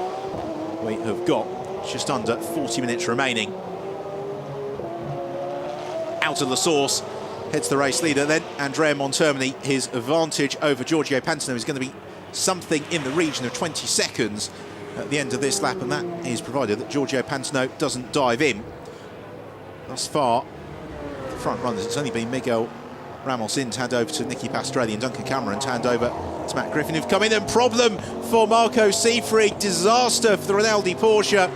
We have got just under 40 minutes remaining. Out of the source heads the race leader then, Andrea Montermini. His advantage over Giorgio Pantano is going to be something in the region of 20 seconds at the end of this lap, and that is provided that Giorgio Pantano doesn't dive in. Thus far, the front runners, it's only been Miguel Ramos in to hand over to Nicky Pastorelli and Duncan Cameron to hand over to Matt Griffin, who've come in. And problem for Marco Siegfried, disaster for the Rinaldi Porsche,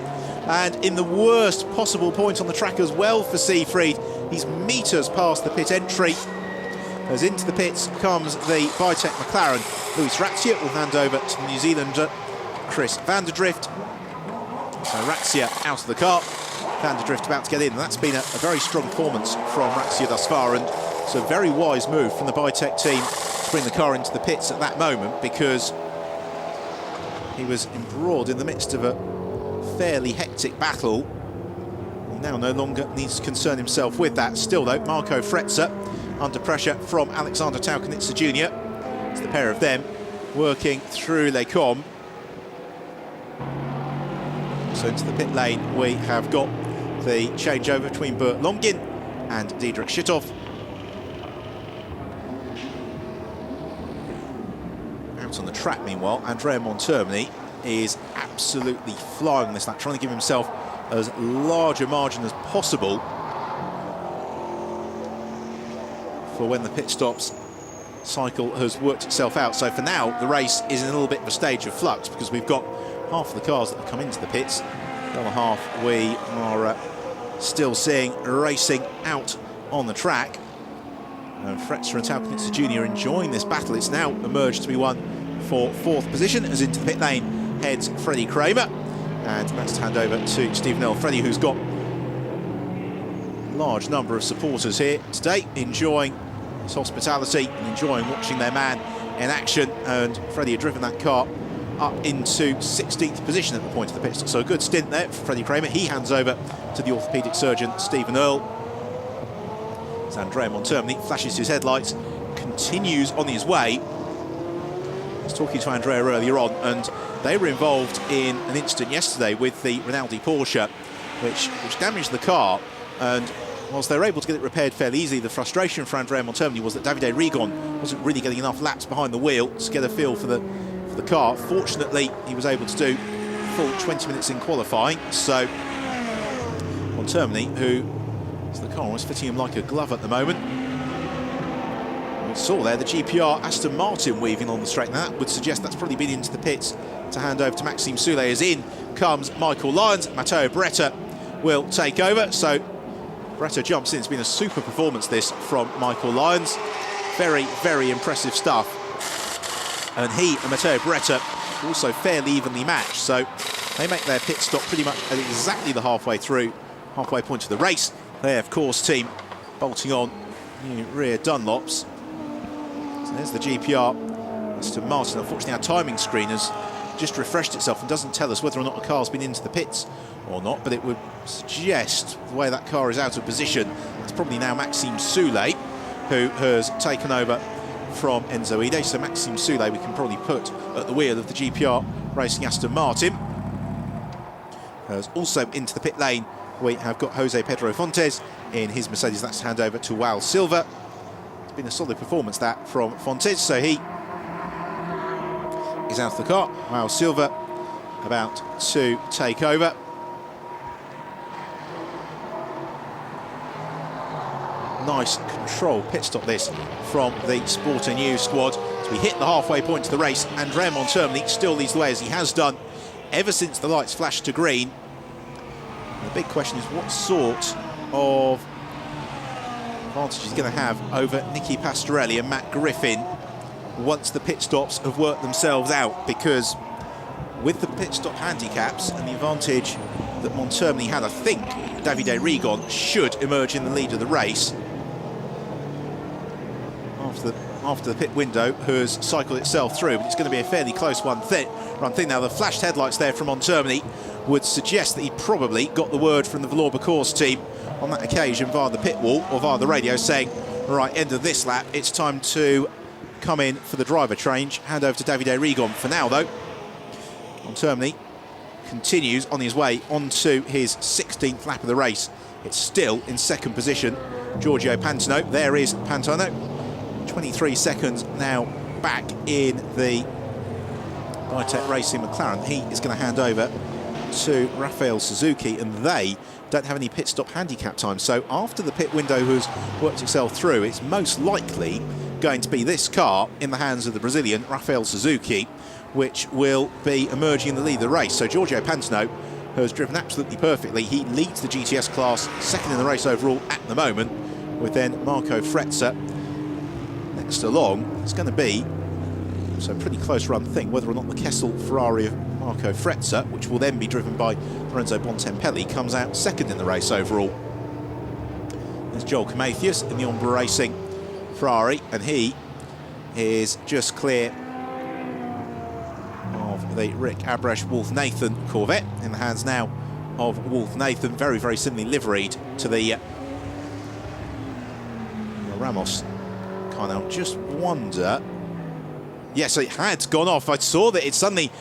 and in the worst possible point on the track as well for Siegfried. He's metres past the pit entry. As into the pits comes the Biotech McLaren. Luis Razzia will hand over to the New Zealander Chris van der Drift. So Razzia out of the car, van der Drift about to get in, and that's been a very strong performance from Razzia thus far, and it's a very wise move from the Biotech team to bring the car into the pits at that moment, because he was embroiled in the midst of a fairly hectic battle. He now no longer needs to concern himself with that. Still though, Marco Fretzer under pressure from Alexander Taukanitsa Jr. It's the pair of them working through Les Combes. So into the pit lane we have got the changeover between Bert Longin and Diederik Schittoff. Out on the track meanwhile, Andrea Montermini is absolutely flying on this lap, trying to give himself as large a margin as possible for when the pit stops cycle has worked itself out. So for now, the race is in a little bit of a stage of flux because we've got half of the cars that have come into the pits. The other half we are still seeing racing out on the track. And Fretzer and Taukanitsa Jr. enjoying this battle. It's now emerged to be one for fourth position as into the pit lane heads Freddie Kramer. And that's to hand over to Stephen Earl. Freddie, who's got a large number of supporters here today, enjoying his hospitality and enjoying watching their man in action. And Freddie had driven that car up into 16th position at the point of the pit stop. So a good stint there for Freddie Kramer. He hands over to the orthopaedic surgeon, Stephen Earl. As Andrea Montermini flashes his headlights, continues on his way. I was talking to Andrea earlier on, and they were involved in an incident yesterday with the Rinaldi Porsche, which damaged the car. And whilst they were able to get it repaired fairly easily, the frustration for Andrea Montermini was that Davide Rigon wasn't really getting enough laps behind the wheel to get a feel for the car. Fortunately, he was able to do full 20 minutes in qualifying. So Montermini, who the car is fitting him like a glove at the moment. We saw there the GPR Aston Martin weaving on the straight. Now that would suggest that's probably been into the pits to hand over to Maxime Soulet. As in comes Michael Lyons. Matteo Beretta will take over. So Beretta jumps in. It's been a super performance this from Michael Lyons. Very, very impressive stuff. And he and Matteo Beretta also fairly evenly matched. So they make their pit stop pretty much at exactly the halfway point of the race. They, of course, team bolting on new rear Dunlops. So there's the GPR Aston Martin. Unfortunately, our timing screen has just refreshed itself and doesn't tell us whether or not a car's been into the pits or not, but it would suggest the way that car is out of position, it's probably now Maxime Soulet who has taken over from Enzo Ide. So Maxime Soulet we can probably put at the wheel of the GPR Racing Aston Martin. As also into the pit lane we have got Jose Pedro Fontes in his Mercedes. That's to hand over to Joao Silva. It's been a solid performance that from Fontes, so he is out of the car. Joao Silva about to take over. Nice control pit stop this from the Sport and News squad. As we hit the halfway point of the race, Andrea Montermini still leads the way as he has done ever since the lights flashed to green. The big question is what sort of advantage he's going to have over Nicky Pastorelli and Matt Griffin once the pit stops have worked themselves out, because with the pit stop handicaps and the advantage that Montermini had, I think Davide Rigon should emerge in the lead of the race after the pit window has cycled itself through. But it's going to be a fairly close run thing. Now the flashed headlights there from Montermini would suggest that he probably got the word from the Valour course team on that occasion via the pit wall or via the radio saying, right, end of this lap, it's time to come in for the driver change. Hand over to Davide Rigon. For now though, Montermini continues on his way onto his 16th lap of the race. It's still in second position, Giorgio Pantano. There is Pantano, 23 seconds now back in the Ditec Racing McLaren. He is going to hand over to Raphael Suzuki, and they don't have any pit stop handicap time. So after the pit window has worked itself through, it's most likely going to be this car in the hands of the Brazilian Raphael Suzuki, which will be emerging in the lead of the race. So Giorgio Pantano has driven absolutely perfectly. He leads the GTS class, second in the race overall at the moment, with then Marco Fretzer next along. It's going to be so a pretty close run thing whether or not the Kessel Ferrari of Marco Fretzer, which will then be driven by Lorenzo Bontempelli, comes out second in the race overall. There's Joel Camathius in the Ombra Racing Ferrari, and he is just clear of the Rick Abresh Wolf Nathan Corvette, in the hands now of Wolf Nathan, very, very similarly liveried to the Ramos car. Now, just wonder... Yes, it had gone off. I saw that it suddenly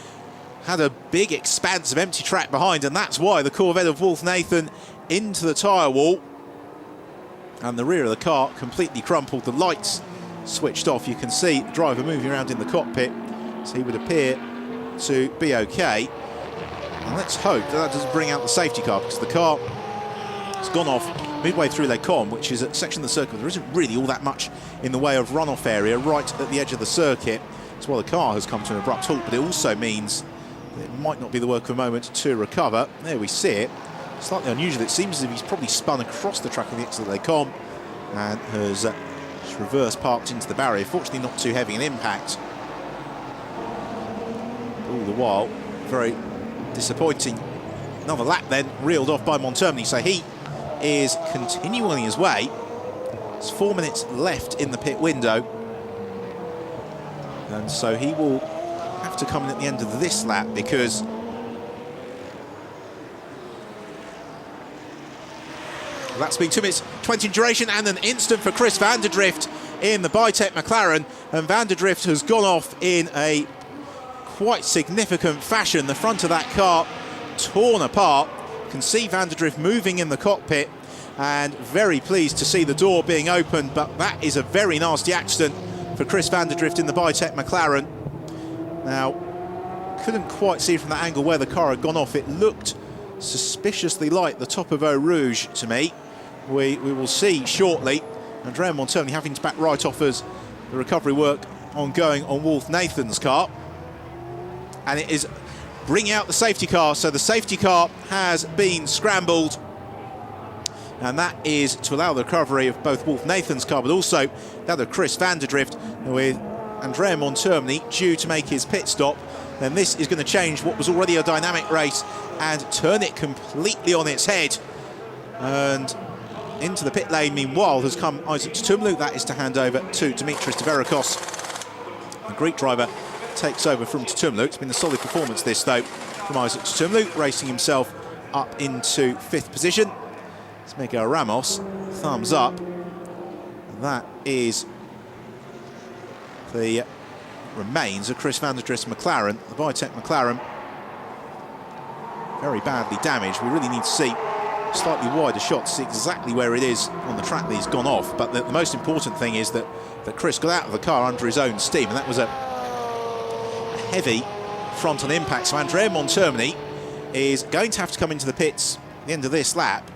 had a big expanse of empty track behind, and that's why the Corvette of Wolf Nathan into the tyre wall. And the rear of the car completely crumpled. The lights switched off. You can see the driver moving around in the cockpit, so he would appear to be okay. And let's hope that that doesn't bring out the safety car, because the car has gone off midway through Les Combes, which is a section of the circuit. There isn't really all that much in the way of runoff area right at the edge of the circuit. That's why the car has come to an abrupt halt, but it also means that it might not be the work of a moment to recover. There we see it. Slightly unusual. It seems as if he's probably spun across the track on the exit of Les Combes and has just reverse parked into the barrier. Fortunately not too heavy an impact. All the while, very disappointing. Another lap then, reeled off by Montermini, so he is continuing his way. There's 4 minutes left in the pit window. And so he will have to come in at the end of this lap, because that's been 2 minutes 20 in duration, and an instant for Chris van der Drift in the Bitec McLaren. And van der Drift has gone off in a quite significant fashion. The front of that car torn apart. You can see van der Drift moving in the cockpit, and very pleased to see the door being opened, but that is a very nasty accident for Chris van der Drift in the Bitec McLaren. Now, couldn't quite see from that angle where the car had gone off. It looked suspiciously like the top of Eau Rouge to me. We will see shortly. Andrea Montermini having to back right off as the recovery work ongoing on Wolf Nathan's car. And it is bringing out the safety car. So the safety car has been scrambled, and that is to allow the recovery of both Wolf Nathan's car, but also that of Chris van der Drift, with Andrea Montermini due to make his pit stop. Then this is going to change what was already a dynamic race and turn it completely on its head. And into the pit lane, meanwhile, has come Isaac Tutumlu. That is to hand over to Dimitris Diverikos. The Greek driver takes over from Tutumlu. It's been a solid performance this, though, from Isaac Tutumlu, racing himself up into 5th position. It's Miguel Ramos, thumbs up. And that is the remains of Chris van der Drift's McLaren, the Bitec McLaren. Very badly damaged. We really need to see a slightly wider shot to see exactly where it is on the track that he's gone off. But the most important thing is that Chris got out of the car under his own steam, and that was a heavy frontal impact. So Andrea Montermini is going to have to come into the pits at the end of this lap,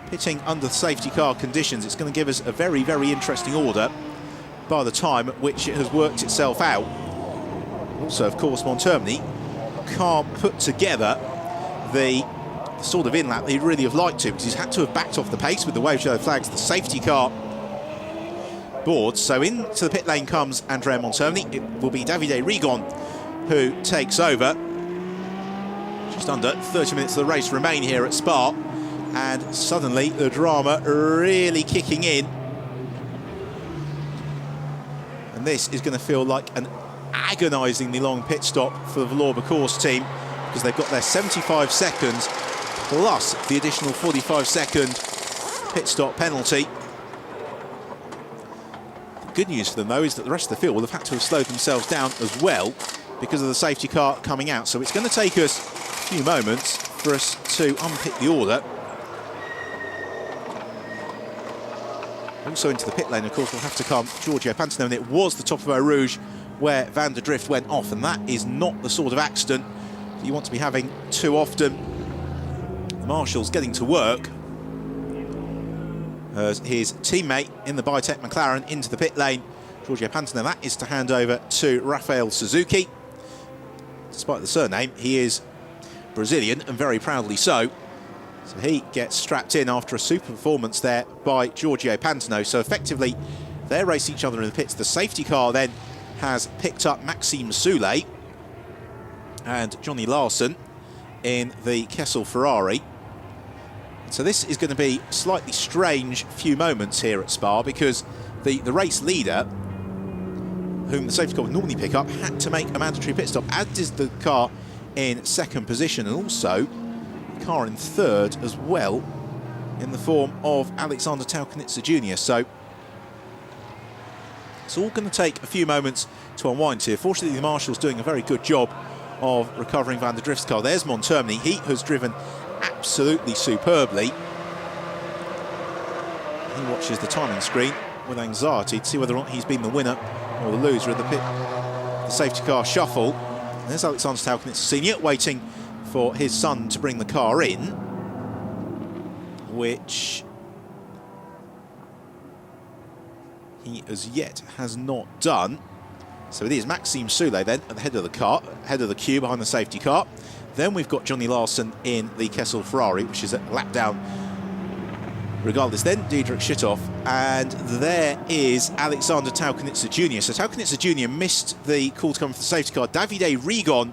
pitting under safety car conditions. It's going to give us a very, very interesting order by the time at which it has worked itself out. Also, of course, Montermini can't put together the sort of in-lap that he'd really have liked to, because he's had to have backed off the pace with the wave yellow flags, the safety car board. So into the pit lane comes Andrea Montermini. It will be Davide Rigon who takes over. Just under 30 minutes of the race remain here at Spa, and suddenly the drama really kicking in. And this is going to feel like an agonisingly long pit stop for the Valour course team, because they've got their 75 seconds plus the additional 45-second pit stop penalty. The good news for them, though, is that the rest of the field will have had to have slowed themselves down as well because of the safety car coming out. So it's going to take us a few moments for us to unpick the order. Also into the pit lane, of course, will have to come Giorgio Pantano, and it was the top of Eau Rouge where van der Drift went off, and that is not the sort of accident you want to be having too often. The marshal's getting to work as his teammate in the Bitec McLaren into the pit lane, Giorgio Pantano. That is to hand over to Rafael Suzuki. Despite the surname, he is Brazilian, and very proudly so. So he gets strapped in after a super performance there by Giorgio Pantano. So effectively, they race each other in the pits. The safety car then has picked up Maxime Soulet and Johnny Larson in the Kessel Ferrari. So this is going to be a slightly strange few moments here at Spa, because the race leader, whom the safety car would normally pick up, had to make a mandatory pit stop, as did the car in second position. And also, car in third as well, in the form of Alexander Taukanitsa Jr. So it's all going to take a few moments to unwind here. Fortunately, the marshal's doing a very good job of recovering Van der Drift's car. There's Montermini. He has driven absolutely superbly. He watches the timing screen with anxiety to see whether or not he's been the winner or the loser of the safety car shuffle. There's Alexander Taukanitsa Sr. waiting for his son to bring the car in, which he as yet has not done. So it is Maxime Soulet then at the head of the car, head of the queue behind the safety car. Then we've got Johnny Larsson in the Kessel Ferrari, which is a lap down regardless. Then Diederik Schittoff, and there is Alexander Taukanitsa Jr. So Taukanitsa Jr. missed the call to come for the safety car. Davide Rigon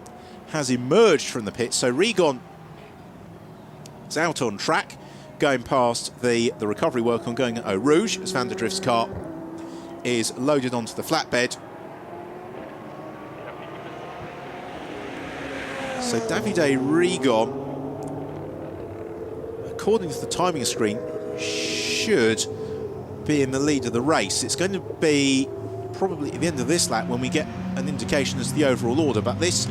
has emerged from the pit, so Rigon is out on track, going past the recovery work on going at Eau Rouge as Van der Drift's car is loaded onto the flatbed. So Davide Rigon, according to the timing screen, should be in the lead of the race. It's going to be probably at the end of this lap when we get an indication as to the overall order, but this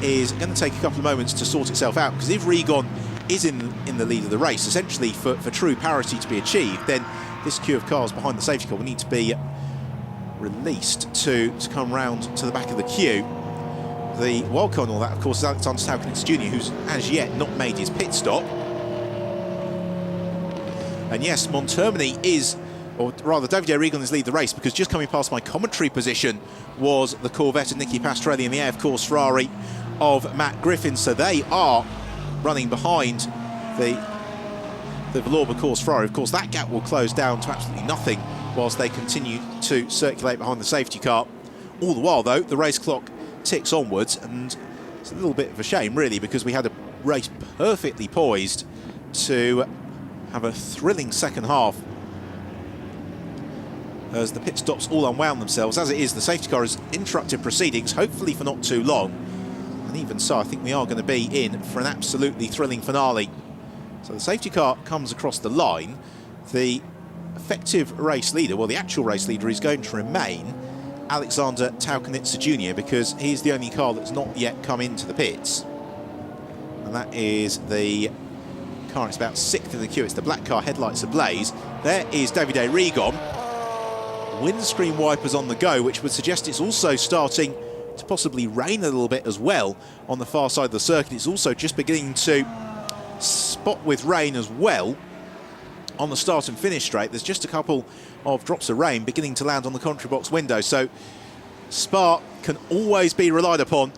is going to take a couple of moments to sort itself out, because if Rigon is in the lead of the race, essentially for true parity to be achieved, then this queue of cars behind the safety car will need to be released to come round to the back of the queue. The wildcard and all that, of course, is Alexander Taukanitsa Jr., who's as yet not made his pit stop. And yes, Montermini is, or rather Davide Rigon is lead the race, because just coming past my commentary position was the Corvette of Nicky Pastorelli and the AF Course Ferrari of Matt Griffin. So they are running behind the Villorba Course Ferrari. Of course, that gap will close down to absolutely nothing whilst they continue to circulate behind the safety car. All the while, though, the race clock ticks onwards, and it's a little bit of a shame, really, because we had a race perfectly poised to have a thrilling second half as the pit stops all unwound themselves. As it is, the safety car has interrupted proceedings, hopefully for not too long, and even so, I think we are going to be in for an absolutely thrilling finale. So the safety car comes across the line. The effective race leader, well, the actual race leader, is going to remain Alexander Taukanitsa Jr., because he's the only car that's not yet come into the pits, and that is the car. It's about sixth in the queue. It's the black car, headlights ablaze. There is Davide Rigon. Windscreen wipers on the go, which would suggest it's also starting to possibly rain a little bit as well on the far side of the circuit. It's also just beginning to spot with rain as well on the start and finish straight. There's just a couple of drops of rain beginning to land on the commentary box window. So Spa can always be relied upon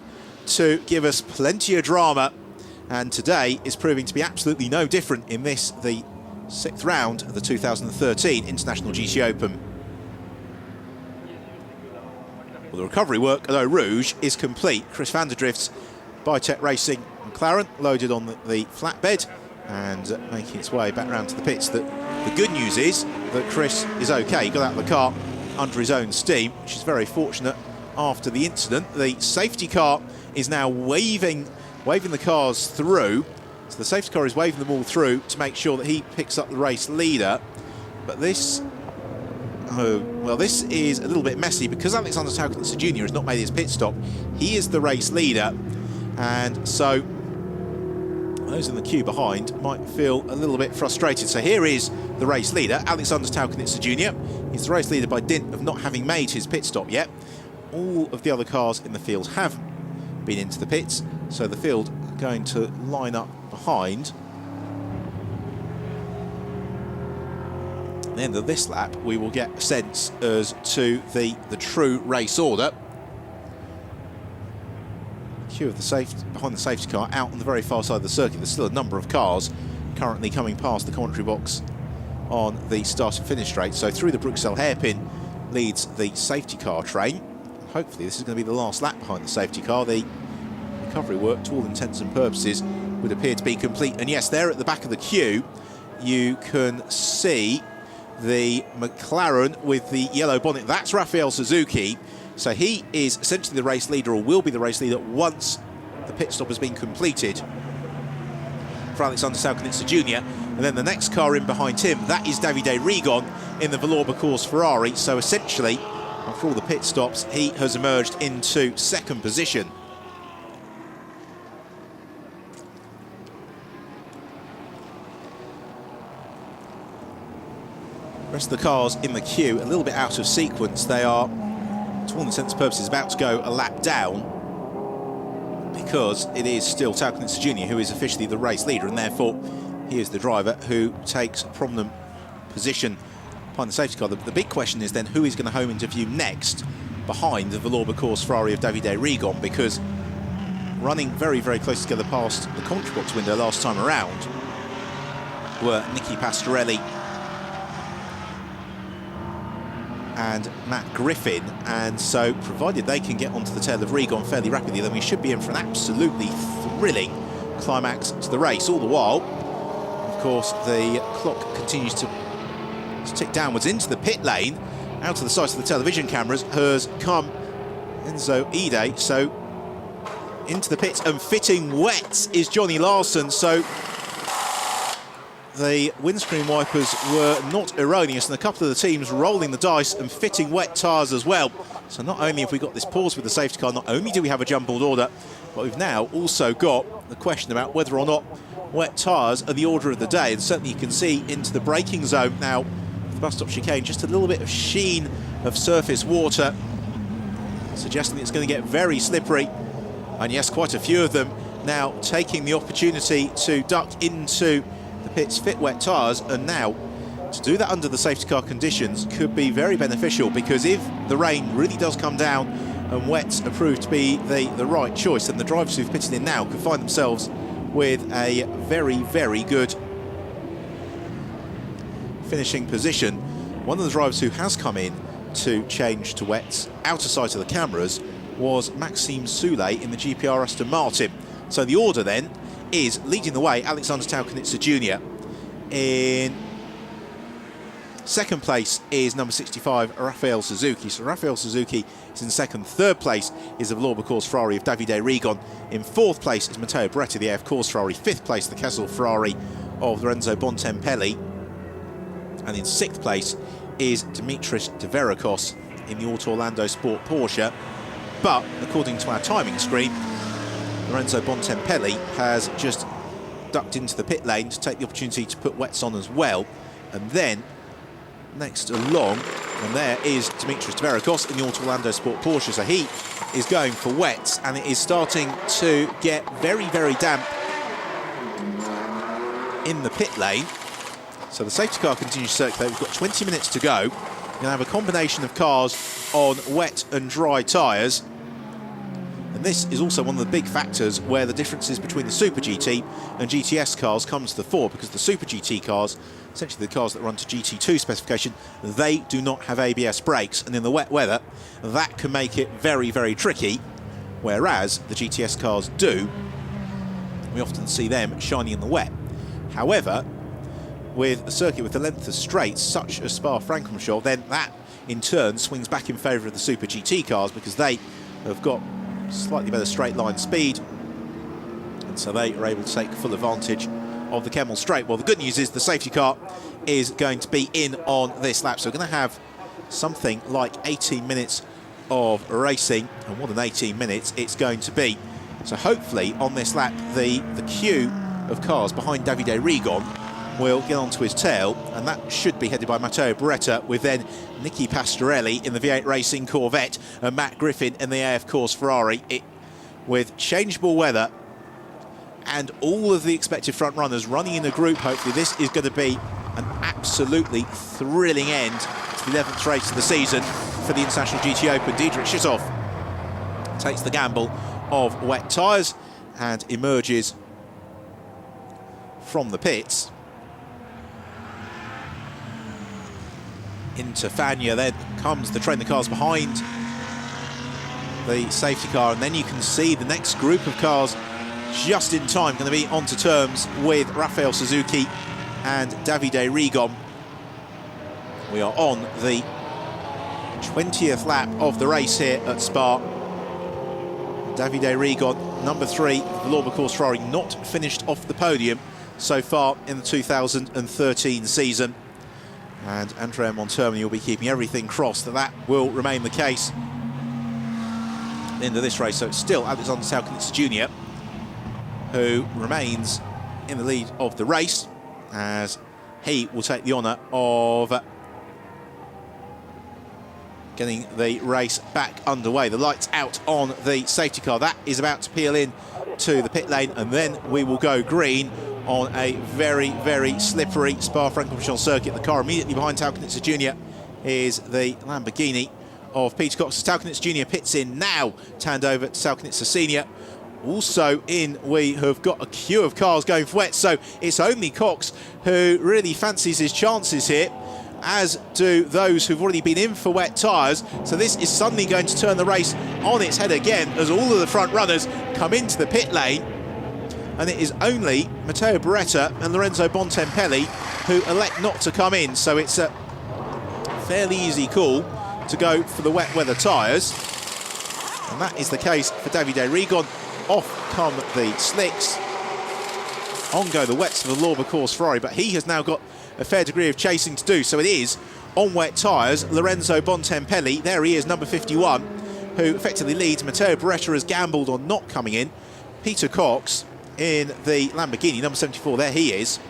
to give us plenty of drama, and today is proving to be absolutely no different in this, the sixth round of the 2013 International GT Open. Well, the recovery work at Eau Rouge is complete. Chris van der Drift's Bitech Racing McLaren loaded on the flatbed and making its way back round to the pits. The good news is that Chris is okay. He got out of the car under his own steam, which is very fortunate after the incident. The safety car is now waving the cars through. So the safety car is waving them all through to make sure that he picks up the race leader. But this, well, this is a little bit messy because Alexander Taukanitsa Jr. has not made his pit stop. He is the race leader, and so those in the queue behind might feel a little bit frustrated. So here is the race leader, Alexander Taukanitsa Jr. He's the race leader by dint of not having made his pit stop yet. All of the other cars in the field have been into the pits, so the field are going to line up behind. At the end of this lap, we will get a sense as to the true race order. Queue of the behind the safety car out on the very far side of the circuit. There's still a number of cars currently coming past the commentary box on the start and finish straight. So through the Bruxelles hairpin leads the safety car train. Hopefully this is going to be the last lap behind the safety car. The recovery work, to all intents and purposes, would appear to be complete. And yes, there at the back of the queue, you can see the McLaren with the yellow bonnet. That's Rafael Suzuki. So he is essentially the race leader, or will be the race leader, once the pit stop has been completed for Alexander Salkanitsa Jr. And then the next car in behind him, that is Davide Rigon in the Valour Course Ferrari. So essentially, after all the pit stops, he has emerged into second position. The rest of the cars in the queue a little bit out of sequence. They are, to all intents and purposes, about to go a lap down, because it is still Salkanitsa Jr. who is officially the race leader, and therefore he is the driver who takes a prominent position behind the safety car. The big question is then who is going to home into view next behind the Valour Course Ferrari of Davide Rigon, because running very, very close together past the commentary box window last time around were Nicky Pastorelli and Matt Griffin, and so provided they can get onto the tail of Rigon fairly rapidly, then we should be in for an absolutely thrilling climax to the race. All the while, of course, the clock continues to tick downwards into the pit lane. Out of the sight of the television cameras has come Enzo Ide, so into the pits, and fitting wet is Johnny Larson. So the windscreen wipers were not erroneous, and a couple of the teams rolling the dice and fitting wet tyres as well. So not only have we got this pause with the safety car, not only do we have a jumbled order, but we've now also got the question about whether or not wet tyres are the order of the day. And certainly you can see into the braking zone now, the bus stop chicane, just a little bit of sheen of surface water, suggesting it's going to get very slippery. And yes, quite a few of them now taking the opportunity to duck into the pit's fit wet tyres, and now to do that under the safety car conditions could be very beneficial, because if the rain really does come down and wets are proved to be the right choice, then the drivers who've pitted in now could find themselves with a very, very good finishing position. One of the drivers who has come in to change to wets out of sight of the cameras was Maxime Soulet in the GPR Aston Martin. So the order then is leading the way Alexander Salkanitsa Jr. In second place is number 65, Rafael Suzuki. So Rafael Suzuki is in second. Third place is the Valour Course Ferrari of Davide Rigon. In fourth place is Matteo Beretta, the AF Course Ferrari. Fifth place, the Kessel Ferrari of Lorenzo Bontempelli. And in sixth place is Dimitris Deveracos in the Auto Orlando Sport Porsche. But according to our timing screen, Lorenzo Bontempelli has just ducked into the pit lane to take the opportunity to put wets on as well. And then next along, and there is Dimitris Deveracos in the Auto Orlando Sport Porsche. So he is going for wets, and it is starting to get very, very damp in the pit lane. So the safety car continues to circulate. We've got 20 minutes to go. We're going to have a combination of cars on wet and dry tyres. And this is also one of the big factors where the differences between the Super GT and GTS cars comes to the fore, because the Super GT cars, essentially the cars that run to GT2 specification, they do not have ABS brakes, and in the wet weather that can make it very, very tricky, whereas the GTS cars do. We often see them shiny in the wet. However, with a circuit with the length of straights such as Spa-Francorchamps, then that in turn swings back in favour of the Super GT cars, because they have got slightly better straight line speed, and so they are able to take full advantage of the Kemmel Straight. Well, the good news is the safety car is going to be in on this lap, so we're going to have something like 18 minutes of racing, and what an 18 minutes it's going to be. So hopefully on this lap the queue of cars behind Davide Rigon will get onto his tail, and that should be headed by Matteo Beretta, with then Nicky Pastorelli in the V8 Racing Corvette and Matt Griffin in the AF Course Ferrari. With changeable weather and all of the expected front runners running in a group, hopefully this is going to be an absolutely thrilling end to the 11th race of the season for the International GT Open. Diederik Schüthoff takes the gamble of wet tyres and emerges from the pits. Into Fagna, then comes the train the cars behind the safety car, and then you can see the next group of cars just in time going to be onto terms with Rafael Suzuki and Davide Rigon. We are on the 20th lap of the race here at Spa. Davide Rigon, number 3, the Valour Course Ferrari, not finished off the podium so far in the 2013 season. And Andrea Montermini will be keeping everything crossed that will remain the case at the end of this race. So it's still Alexander Salkinitz Jr. who remains in the lead of the race, as he will take the honour of getting the race back underway. The lights out on the safety car. That is about to peel in to the pit lane, and then we will go green on a very, very slippery Spa-Francorchamps circuit. The car immediately behind Salkinitz Jr. is the Lamborghini of Peter Cox. Salkinitz Jr. pits in now to hand over to Salkinitz Senior. Also in, we have got a queue of cars going for wet, so it's only Cox who really fancies his chances here, as do those who've already been in for wet tyres. So this is suddenly going to turn the race on its head again, as all of the front runners come into the pit lane, and it is only Matteo Beretta and Lorenzo Bontempelli who elect not to come in. So it's a fairly easy call to go for the wet weather tyres, and that is the case for Davide Rigon. Off come the slicks, on go the wets for the Lorber Course Ferrari, but he has now got a fair degree of chasing to do. So it is on wet tyres Lorenzo Bontempelli, there he is, number 51, who effectively leads. Matteo Beretta has gambled on not coming in. Peter Cox in the Lamborghini, number 74, there he is.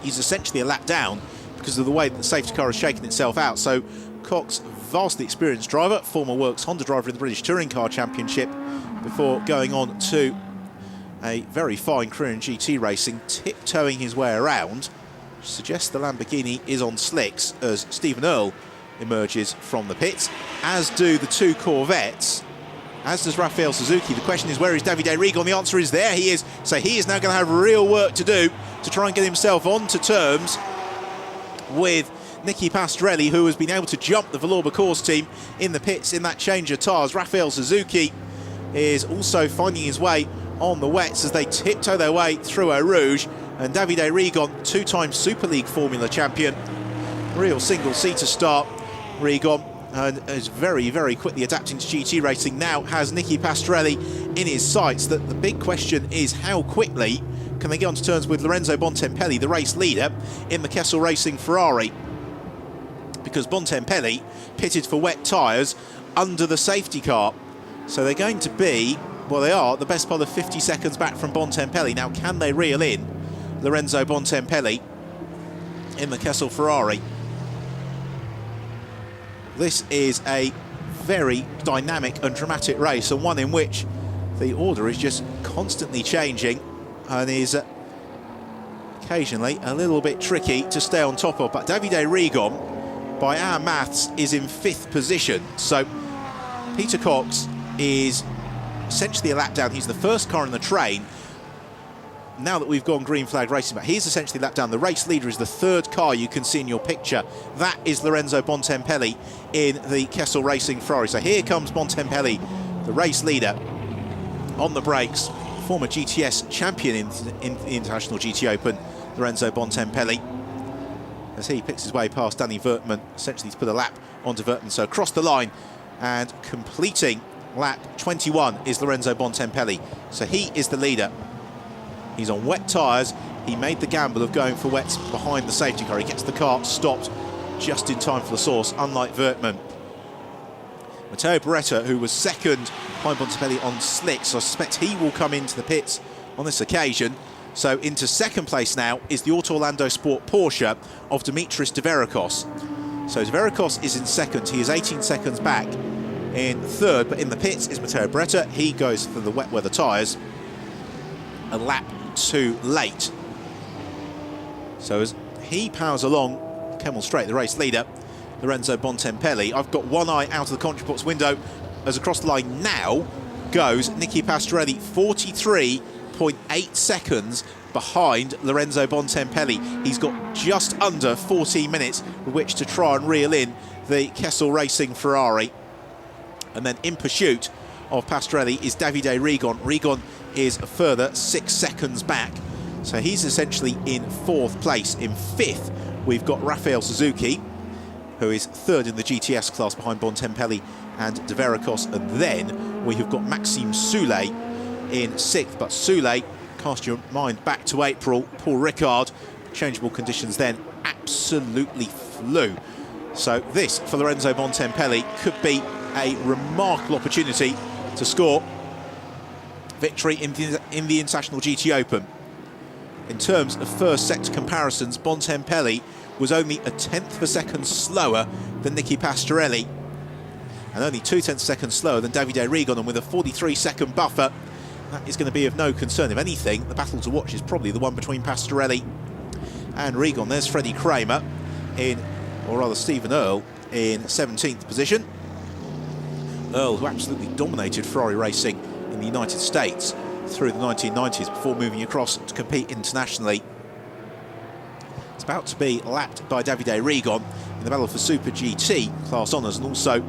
He's essentially a lap down because of the way that the safety car has shaken itself out. So Cox, vastly experienced driver, former Works Honda driver in the British Touring Car Championship, before going on to a very fine career in GT racing, tiptoeing his way around, which suggests the Lamborghini is on slicks as Stephen Earle emerges from the pits, as do the two Corvettes, as does Raphael Suzuki. The question is, where is Davide Rigon? The answer is, there he is. So he is now going to have real work to do to try and get himself onto terms with Nicky Pastorelli, who has been able to jump the Valour Course team in the pits in that change of tyres. Raphael Suzuki is also finding his way on the wets as they tiptoe their way through Eau Rouge. And Davide Rigon, two-time Super League Formula champion, real single-seater start. Rigon is very, very quickly adapting to GT racing. Now has Nicky Pastorelli in his sights. The big question is, how quickly can they get onto terms with Lorenzo Bontempelli, the race leader in the Kessel Racing Ferrari? Because Bontempelli pitted for wet tyres under the safety car. So they're going to be, well, they are the best part of 50 seconds back from Bontempelli. Now, can they reel in Lorenzo Bontempelli in the Kessel Ferrari? This is a very dynamic and dramatic race, and one in which the order is just constantly changing and is occasionally a little bit tricky to stay on top of. But Davide Rigon, by our maths, is in 5th position. So Peter Cox is essentially a lap down. He's the first car in the train now that we've gone green flag racing, but he's essentially a lap down. The race leader is the 3rd car you can see in your picture. That is Lorenzo Bontempelli in the Kessel Racing Ferrari. So here comes Bontempelli, the race leader, on the brakes. Former GTS champion in the International GT Open, Lorenzo Bontempelli, as he picks his way past Danny Wertmann, essentially to put a lap onto Wertmann. So across the line and completing lap 21 is Lorenzo Bontempelli. So he is the leader. He's on wet tyres. He made the gamble of going for wets behind the safety car. He gets the car stopped just in time for the source, unlike Wertmann. Matteo Beretta, who was 2nd behind Bontempelli on slicks, so I suspect he will come into the pits on this occasion. So into 2nd place now is the Auto Orlando Sport Porsche of Dimitris Deverikos. So Deverikos is in 2nd. He is 18 seconds back in 3rd, but in the pits is Matteo Beretta. He goes for the wet weather tyres a lap too late. So as he powers along Kemmel Straight, the race leader, Lorenzo Bontempelli, I've got one eye out of the commentary box window as across the line now goes Nicky Pastorelli, 43.8 seconds behind Lorenzo Bontempelli. He's got just under 14 minutes with which to try and reel in the Kessel Racing Ferrari. And then in pursuit of Pastorelli is Davide Rigon. Rigon is a further 6 seconds back. So he's essentially in 4th place. In 5th, we've got Raphael Suzuki, who is 3rd in the GTS class behind Bontempelli and Deverikos. And then we have got Maxime Soulé in 6th. But Soulé cast your mind back to April, Paul Ricard, changeable conditions then, absolutely flew. So this, for Lorenzo Bontempelli, could be a remarkable opportunity to score victory in the International GT Open. In terms of first sector comparisons, Bontempelli was only a tenth of a second slower than Nicky Pastorelli, and only 0.2 seconds slower than Davide Rigon, and with a 43-second buffer, that is going to be of no concern. If anything, the battle to watch is probably the one between Pastorelli and Rigon. There's Freddie Kramer or rather Stephen Earle, in 17th position. Earle, who absolutely dominated Ferrari racing in the United States through the 1990s before moving across to compete internationally. It's about to be lapped by Davide Rigon in the battle for Super GT class honours, and also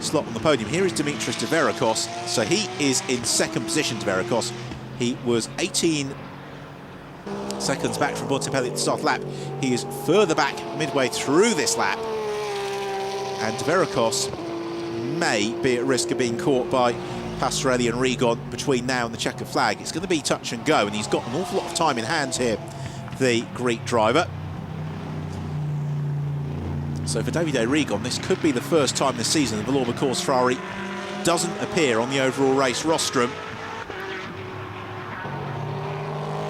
slot on the podium. Here is Dimitris Deveracos. So he is in second position, Deveracos. He was 18 seconds back from Bontempelli at the start lap. He is further back midway through this lap, and Deveracos may be at risk of being caught by Pastorelli and Rigon between now and the checkered flag. It's going to be touch and go, and he's got an awful lot of time in hand here, the Greek driver. So for Davide Rigon, this could be the first time this season the Villorba Course Ferrari doesn't appear on the overall race rostrum,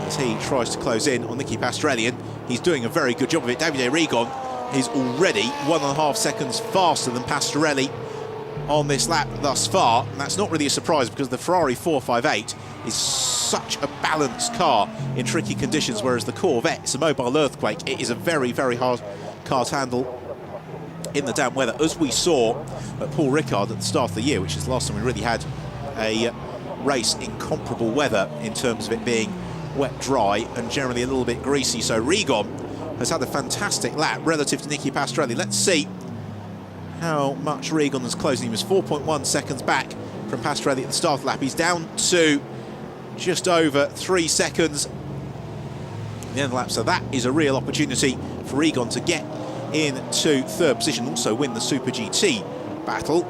as he tries to close in on Nicky Pastorelli, and he's doing a very good job of it. Davide Rigon is already 1.5 seconds faster than Pastorelli on this lap thus far, and that's not really a surprise because the Ferrari 458 is such a balanced car in tricky conditions, whereas the Corvette is a mobile earthquake. It is a very, very hard car to handle in the damp weather, as we saw at Paul Ricard at the start of the year, which is the last time we really had a race in comparable weather in terms of it being wet, dry, and generally a little bit greasy. So Rigon has had a fantastic lap relative to Nicky Pastorelli. Let's see how much Rigon is closing. He was 4.1 seconds back from Pastorelli at the start of the lap. He's down to just over 3 seconds at the end of the lap, so that is a real opportunity for Rigon to get into third position, also win the Super GT battle,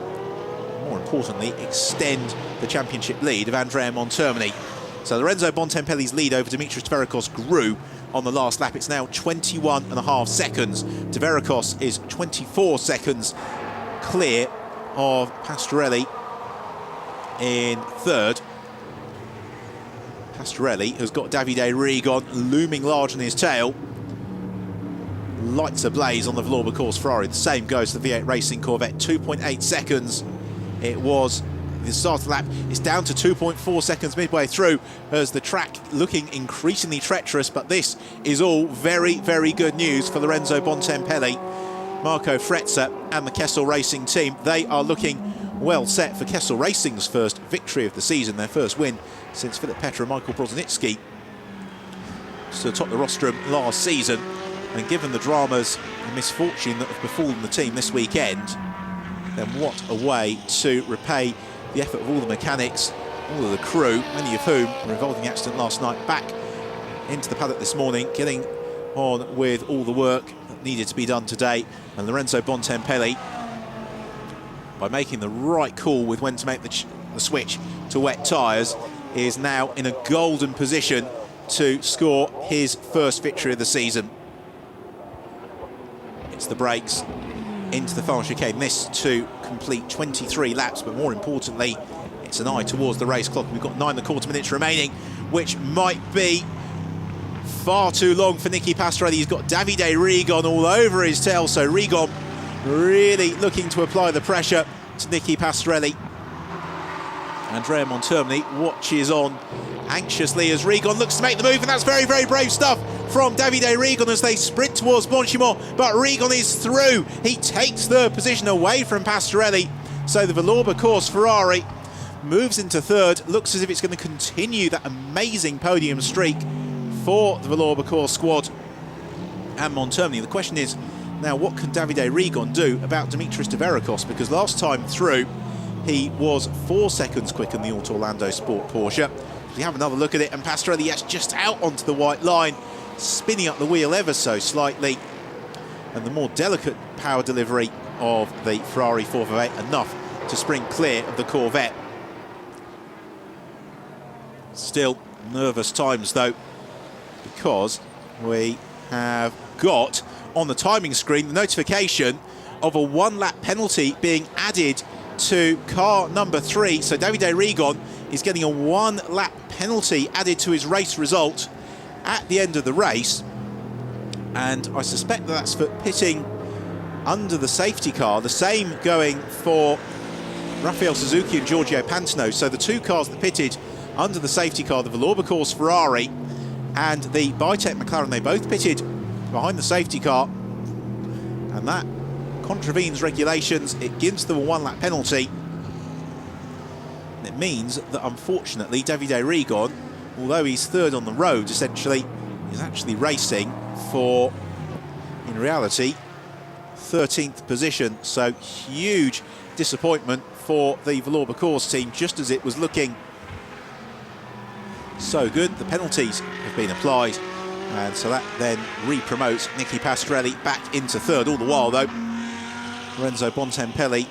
more importantly extend the championship lead of Andrea Montermini. So Lorenzo Bontempelli's lead over Dimitris Deveracos grew on the last lap. It's now 21.5 seconds. Deveracos is 24 seconds clear of Pastorelli in third. Pastorelli has got Davide Rigon looming large on his tail. Lights ablaze on the Villorba Course Ferrari. The same goes to the V8 Racing Corvette. 2.8 seconds it was the start of the lap. It's down to 2.4 seconds midway through, as the track looking increasingly treacherous, but this is all very, very good news for Lorenzo Bontempelli, Marco Frezza and the Kessel Racing team. They are looking well set for Kessel Racing's first victory of the season, their first win since Philip Petra and Michael Brozanitsky stood atop the rostrum last season. And given the dramas and misfortune that have befallen the team this weekend, then what a way to repay the effort of all the mechanics, all of the crew, many of whom were involved in the accident last night, back into the paddock this morning, getting on with all the work that needed to be done today. And Lorenzo Bontempelli, by making the right call with when to make the switch to wet tyres, is now in a golden position to score his first victory of the season. It's the brakes into the final chicane. This to complete 23 laps, but more importantly, it's an eye towards the race clock. We've got 9.25 minutes remaining, which might be far too long for Nicky Pastorelli. He's got Davide Rigon all over his tail, so Rigon really looking to apply the pressure to Nicky Pastorelli. Andrea Montermini watches on anxiously as Rigon looks to make the move, and that's very, very brave stuff from Davide Rigon as they sprint towards Bonchimont, but Rigon is through. He takes third position away from Pastorelli, so the Villorba Course Ferrari moves into third. Looks as if it's going to continue that amazing podium streak for the Villorba Course squad and Montermini. The question is now, what can Davide Rigon do about Dimitris Deveracos? Because last time through he was 4 seconds quicker than the Auto Orlando Sport Porsche. We have another look at it, and Pastorelli, yes, just out onto the white line, spinning up the wheel ever so slightly, and the more delicate power delivery of the Ferrari 458 enough to spring clear of the Corvette. Still nervous times though, because we have got on the timing screen the notification of a 1 lap penalty being added to car number 3. So Davide Rigon is getting a 1 lap penalty added to his race result at the end of the race. And I suspect that's for pitting under the safety car. The same going for Raffaele Suzuki and Giorgio Pantano. So the 2 cars that pitted under the safety car, the Villorba Course Ferrari and the Bitec McLaren, they both pitted behind the safety car. And that contravenes regulations. It gives them a 1 lap penalty. And it means that unfortunately Davide Rigon, although he's 3rd on the road essentially, is actually racing for, in reality, 13th position. So huge disappointment for the Villorba Course team, just as it was looking so good. The penalties have been applied, and so that then re-promotes Nicky Pastorelli back into 3rd. All the while though, Lorenzo Bontempelli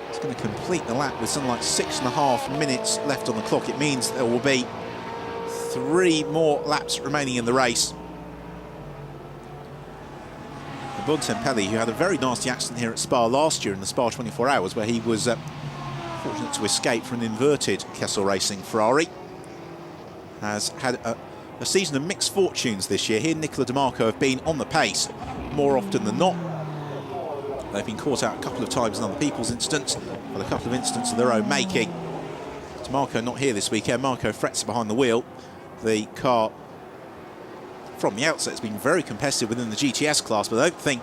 is going to complete the lap with something like 6.5 minutes left on the clock. It means there will be 3 more laps remaining in the race. Bontempelli, who had a very nasty accident here at Spa last year in the Spa 24 Hours, where he was fortunate to escape from an inverted Kessel Racing Ferrari, has had a season of mixed fortunes this year. He and Nicola Di Marco have been on the pace more often than not. They've been caught out a couple of times in other people's incidents, but a couple of incidents of their own making. Di Marco not here this weekend. Marco Frezza behind the wheel. The car from the outset has been very competitive within the GTS class, but I don't think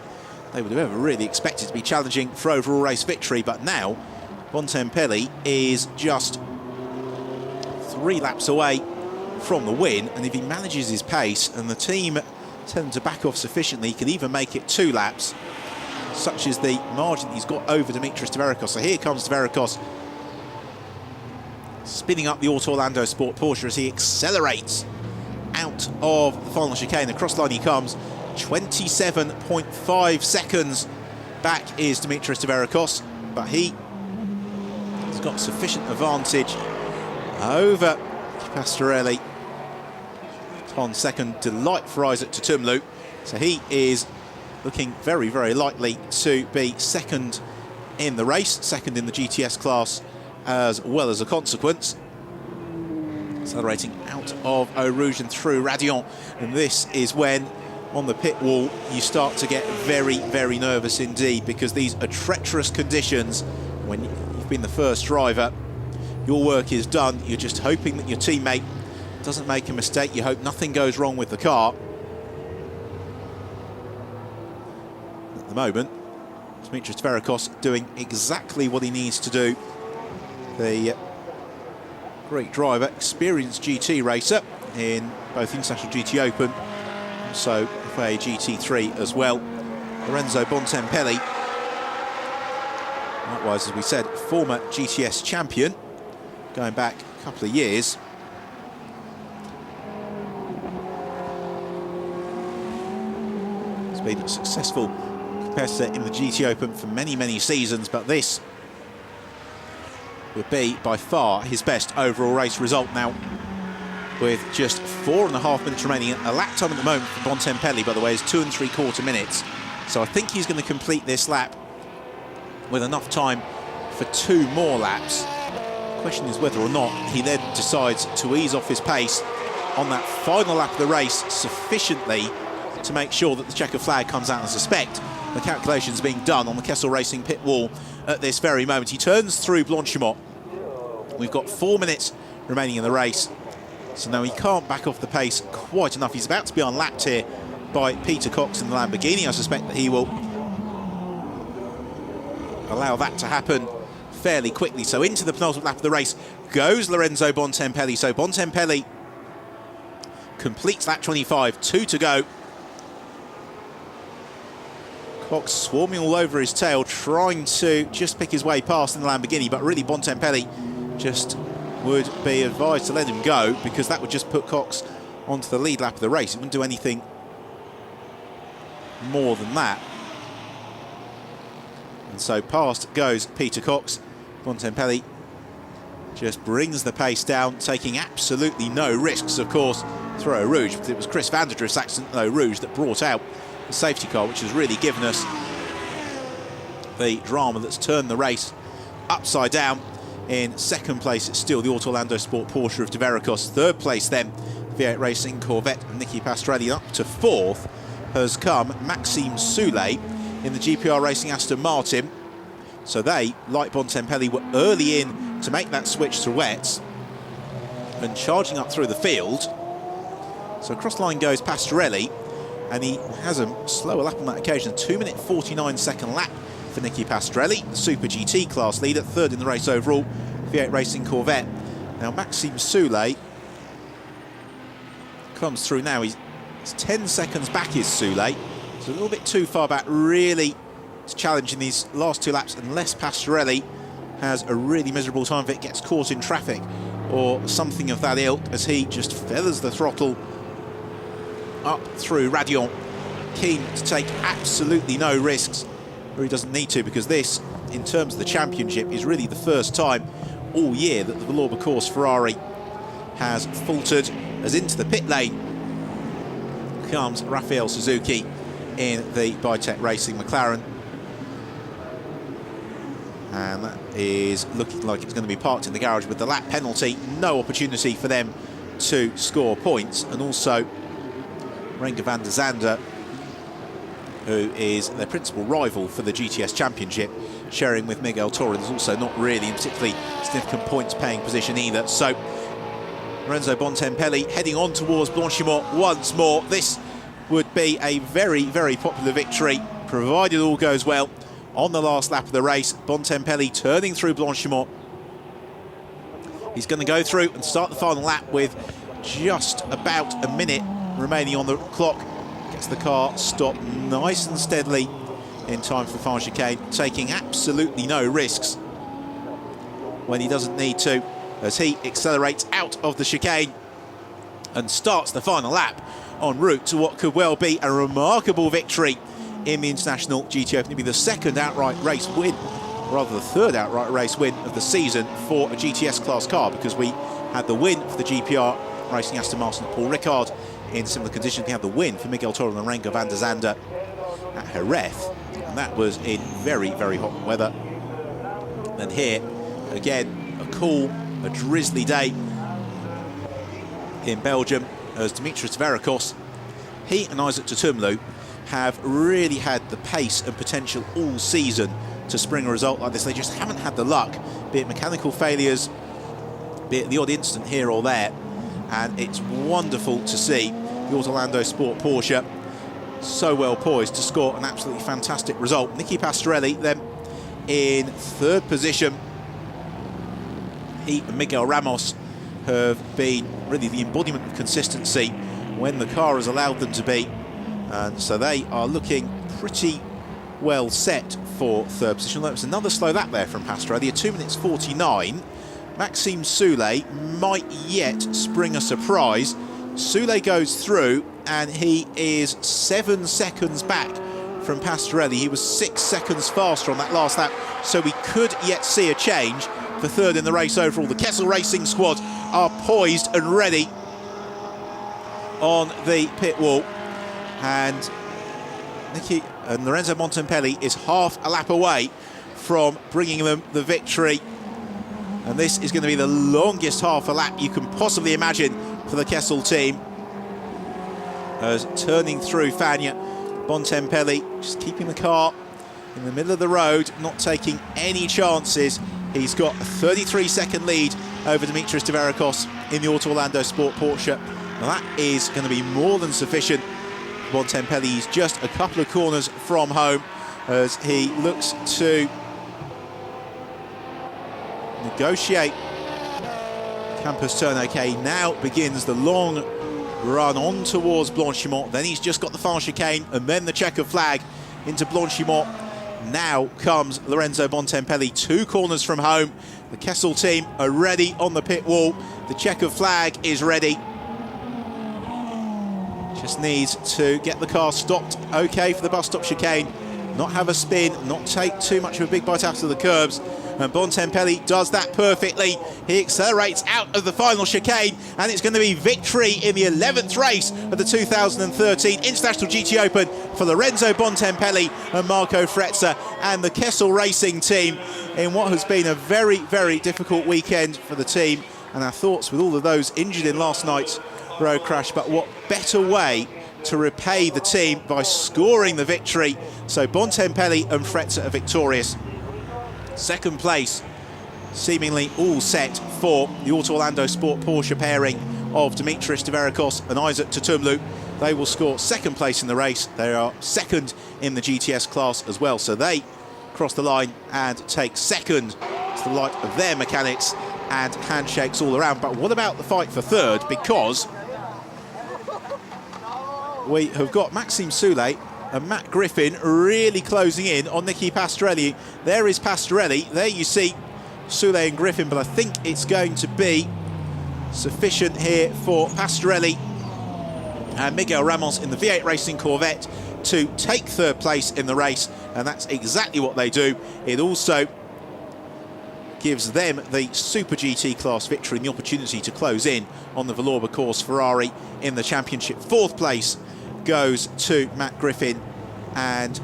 they would have ever really expected to be challenging for overall race victory. But now Bontempelli is just 3 laps away from the win, and if he manages his pace and the team tell him to back off sufficiently, he can even make it 2 laps, such as the margin he's got over Dimitris Tverikos. So here comes Tverikos, spinning up the Auto Orlando Sport Porsche as he accelerates out of the final chicane. Across line he comes, 27.5 seconds back is Dimitris Tverikos, but he has got sufficient advantage over Pastorelli on second. Delight for Isaac Tutumlu, so he is looking very, very likely to be 2nd in the race, 2nd in the GTS class as well as a consequence. Accelerating out of Eau Rouge and through Radion, and this is when on the pit wall you start to get very, very nervous indeed, because these are treacherous conditions. When you've been the first driver, your work is done. You're just hoping that your teammate doesn't make a mistake. You hope nothing goes wrong with the car. At the moment, Dimitris Tverikos doing exactly what he needs to do. The great driver, experienced GT racer in both International GT Open, also FIA GT3 as well. Lorenzo Bontempelli, likewise, as we said, former GTS champion, going back a couple of years. He's been a successful competitor in the GT Open for many, many seasons, but this would be by far his best overall race result now, with just 4.5 minutes remaining. A lap time at the moment for Bontempelli, by the way, is 2 3/4 minutes. So I think he's going to complete this lap with enough time for 2 more laps. The question is whether or not he then decides to ease off his pace on that final lap of the race sufficiently to make sure that the checker flag comes out. And I suspect the calculations being done on the Kessel Racing pit wall at this very moment. He turns through Blanchimont. We've got 4 minutes remaining in the race, so now he can't back off the pace quite enough. He's about to be unlapped here by Peter Cox in the Lamborghini. I suspect that he will allow that to happen fairly quickly. So into the penultimate lap of the race goes Lorenzo Bontempelli. So Bontempelli completes lap 25, 2 to go. Cox swarming all over his tail, trying to just pick his way past in the Lamborghini, but really Bontempelli just would be advised to let him go, because that would just put Cox onto the lead lap of the race. It wouldn't do anything more than that. And so past goes Peter Cox. Bontempelli just brings the pace down, taking absolutely no risks, of course, through Eau Rouge, because it was Chris van der Drift's accident at Eau Rouge that brought out the safety car, which has really given us the drama that's turned the race upside down. In second place, it's still the Orlando Sport Porsche of de Veracruz. Third place then, V8 Racing Corvette and Nicky Pastorelli. Up to fourth has come Maxime Soulet in the GPR Racing Aston Martin. So they, like Bontempelli, were early in to make that switch to wets and charging up through the field. So across the line goes Pastorelli, and he has a slower lap on that occasion. 2-minute 49-second lap for Nicky Pastorelli, the Super GT class leader, third in the race overall, V8 Racing Corvette. Now Maxime Soulet comes through now. He's 10 seconds back is Soulet. It's a little bit too far back, really, to challenge in these last two laps, unless Pastorelli has a really miserable time if it gets caught in traffic or something of that ilk, as he just feathers the throttle up through Radion, keen to take absolutely no risks, or he doesn't need to, because this, in terms of the championship, is really the first time all year that the Villorba course Ferrari has faltered. As into the pit lane comes Raphael Suzuki in the Bitech Racing McLaren, and that is looking like it's going to be parked in the garage with the lap penalty. No opportunity for them to score points. And also Renger van der Zande, who is their principal rival for the GTS Championship, sharing with Miguel Torrens, also not really in particularly significant points paying position either. So Lorenzo Bontempelli heading on towards Blanchimont once more. This would be a very, very popular victory, provided all goes well on the last lap of the race. Bontempelli turning through Blanchimont. He's going to go through and start the final lap with just about a minute remaining on the clock. Gets the car stopped nice and steadily in time for the final chicane, taking absolutely no risks when he doesn't need to, as he accelerates out of the chicane and starts the final lap en route to what could well be a remarkable victory in the International GT Open. It'll be the second outright race win, rather the third outright race win of the season for a GTS class car, because we had the win for the GPR Racing Aston Martin at Paul Ricard in similar conditions. We had the win for Miguel Torrens and Renger van der Zande at Jerez, and that was in very, very hot weather. And here, again, a cool, a drizzly day in Belgium, as Dimitris Veracruz, he and Isaac Tutumlu have really had the pace and potential all season to spring a result like this. They just haven't had the luck, be it mechanical failures, be it the odd incident here or there. And it's wonderful to see the Orlando Sport Porsche so well poised to score an absolutely fantastic result. Nicky Pastorelli then in third position. He and Miguel Ramos have been really the embodiment of consistency when the car has allowed them to be. And so they are looking pretty well set for third position. Although it was another slow lap there from Pastorelli, a 2 minutes 49. Maxime Soulet might yet spring a surprise. Soulet goes through and he is 7 seconds back from Pastorelli. He was 6 seconds faster on that last lap, so we could yet see a change for third in the race overall. The Kessel Racing squad are poised and ready on the pit wall, and Lorenzo Bontempelli is half a lap away from bringing them the victory. And this is going to be the longest half a lap you can possibly imagine for the Kessel team. As turning through Fagnes, Bontempelli just keeping the car in the middle of the road, not taking any chances. He's got a 33-second lead over Dimitris de Veracruz in the Orlando Sport Porsche. Now that is going to be more than sufficient. Bontempelli is just a couple of corners from home as he looks to negotiate Campus turn. Okay, now begins the long run on towards Blanchimont. Then he's just got the final chicane and then the checkered flag into Blanchimont. Now comes Lorenzo Bontempelli, 2 corners from home. The Kessel team are ready on the pit wall. The checkered flag is ready. Just needs to get the car stopped okay for the bus stop chicane, not have a spin, not take too much of a big bite out of the curbs. and Bontempelli does that perfectly. He accelerates out of the final chicane, and it's going to be victory in the 11th race of the 2013 International GT Open for Lorenzo Bontempelli and Marco Frezza and the Kessel Racing team in what has been a very, very difficult weekend for the team. And our thoughts with all of those injured in last night's road crash, but what better way to repay the team by scoring the victory. So Bontempelli and Frezza are victorious. Second place, seemingly all set for the Auto Orlando Sport Porsche pairing of Dimitris Tverakos and Isaac Tutumlu. They will score second place in the race. They are second in the GTS class as well, so they cross the line and take second to the light of their mechanics, and handshakes all around. But what about the fight for third? Because we have got Maxime Soulet and Matt Griffin really closing in on Nicky Pastorelli. There is Pastorelli. There you see Soulet and Griffin, but I think it's going to be sufficient here for Pastorelli and Miguel Ramos in the V8 Racing Corvette to take third place in the race, and that's exactly what they do. It also gives them the Super GT class victory and the opportunity to close in on the Vallorba course Ferrari in the championship. Fourth place goes to Matt Griffin, and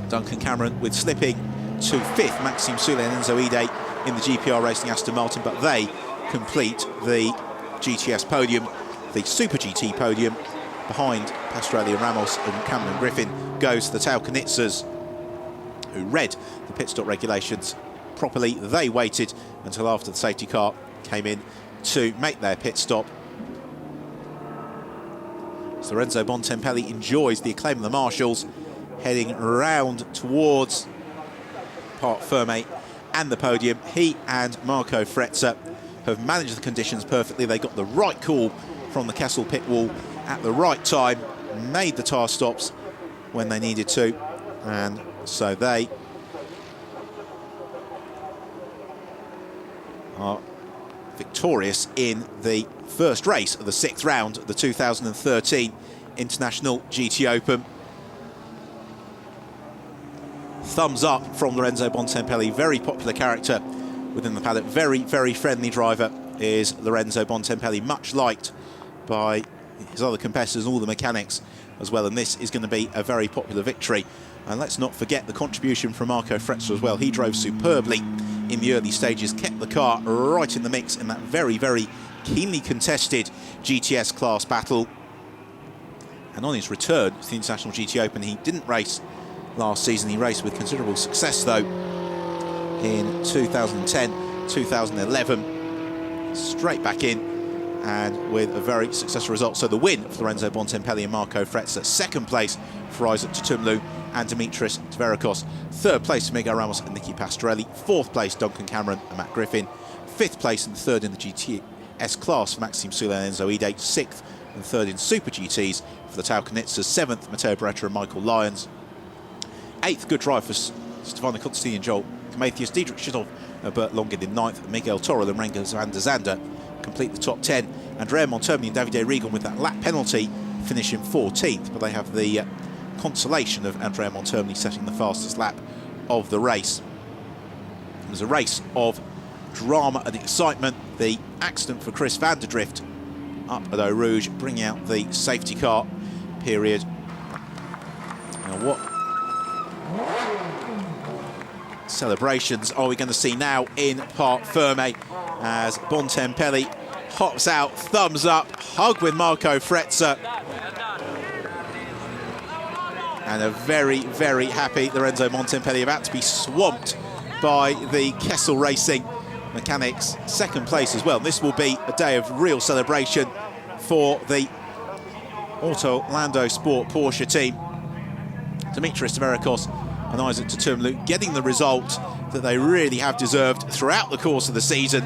Duncan Cameron with slipping to fifth, Maxime Soulet and Enzo Ide in the GPR Racing Aston Martin, but they complete the GTS podium, the Super GT podium. Behind Pastorelli and Ramos and Cameron Griffin goes the Taucanitzers, who read the pit stop regulations properly. They waited until after the safety car came in to make their pit stop. So Lorenzo Bontempelli enjoys the acclaim of the marshals, heading round towards Parc Fermé and the podium. He and Marco Frezza have managed the conditions perfectly. They got the right call from the Kessel pit wall at the right time, made the tyre stops when they needed to, and so they are victorious in the first race of the sixth round of the 2013 International GT Open. Thumbs up from Lorenzo Bontempelli, very popular character within the paddock, very, very friendly driver is Lorenzo Bontempelli, much liked by his other competitors and all the mechanics as well, and this is going to be a very popular victory. And let's not forget the contribution from Marco Frezza as well. He drove superbly in the early stages, kept the car right in the mix in that very, very keenly contested GTS class battle. And on his return to the International GT Open, he didn't race last season. He raced with considerable success though in 2010, 2011, straight back in and with a very successful result. So the win for Lorenzo Bontempelli and Marco Frezza. Second place for Isaac Tutumlu and Dimitris Tverakos. Third place for Miguel Ramos and Nicky Pastorelli. Fourth place Duncan Cameron and Matt Griffin. Fifth place and third in the GTS class for Maxime Soulet and Enzo Ide. Sixth and third in Super GTs for the Taucanitzers. Seventh, Matteo Beretta and Michael Lyons. Eighth, good drive for Stefano Constantini and Joel Mathias. Diedrich Schitthoff and Bert Longin in ninth. Miguel Toro and Rengo van der Zande complete the top 10. Andrea Montermini and Davide Regan with that lap penalty finish in 14th, but they have the consolation of Andrea Montermini setting the fastest lap of the race. It was a race of drama and excitement. The accident for Chris van der Drift up at Eau Rouge, bringing out the safety car period. Now what celebrations are we going to see now in Parc Fermé as Bontempelli hops out, thumbs up, hug with Marco Frezza, and a very, very happy Lorenzo Bontempelli, about to be swamped by the Kessel Racing mechanics. Second place as well. This will be a day of real celebration for the Auto Orlando Sport Porsche team. Dimitris Tverakos and Isaac Tutumlu getting the result that they really have deserved throughout the course of the season.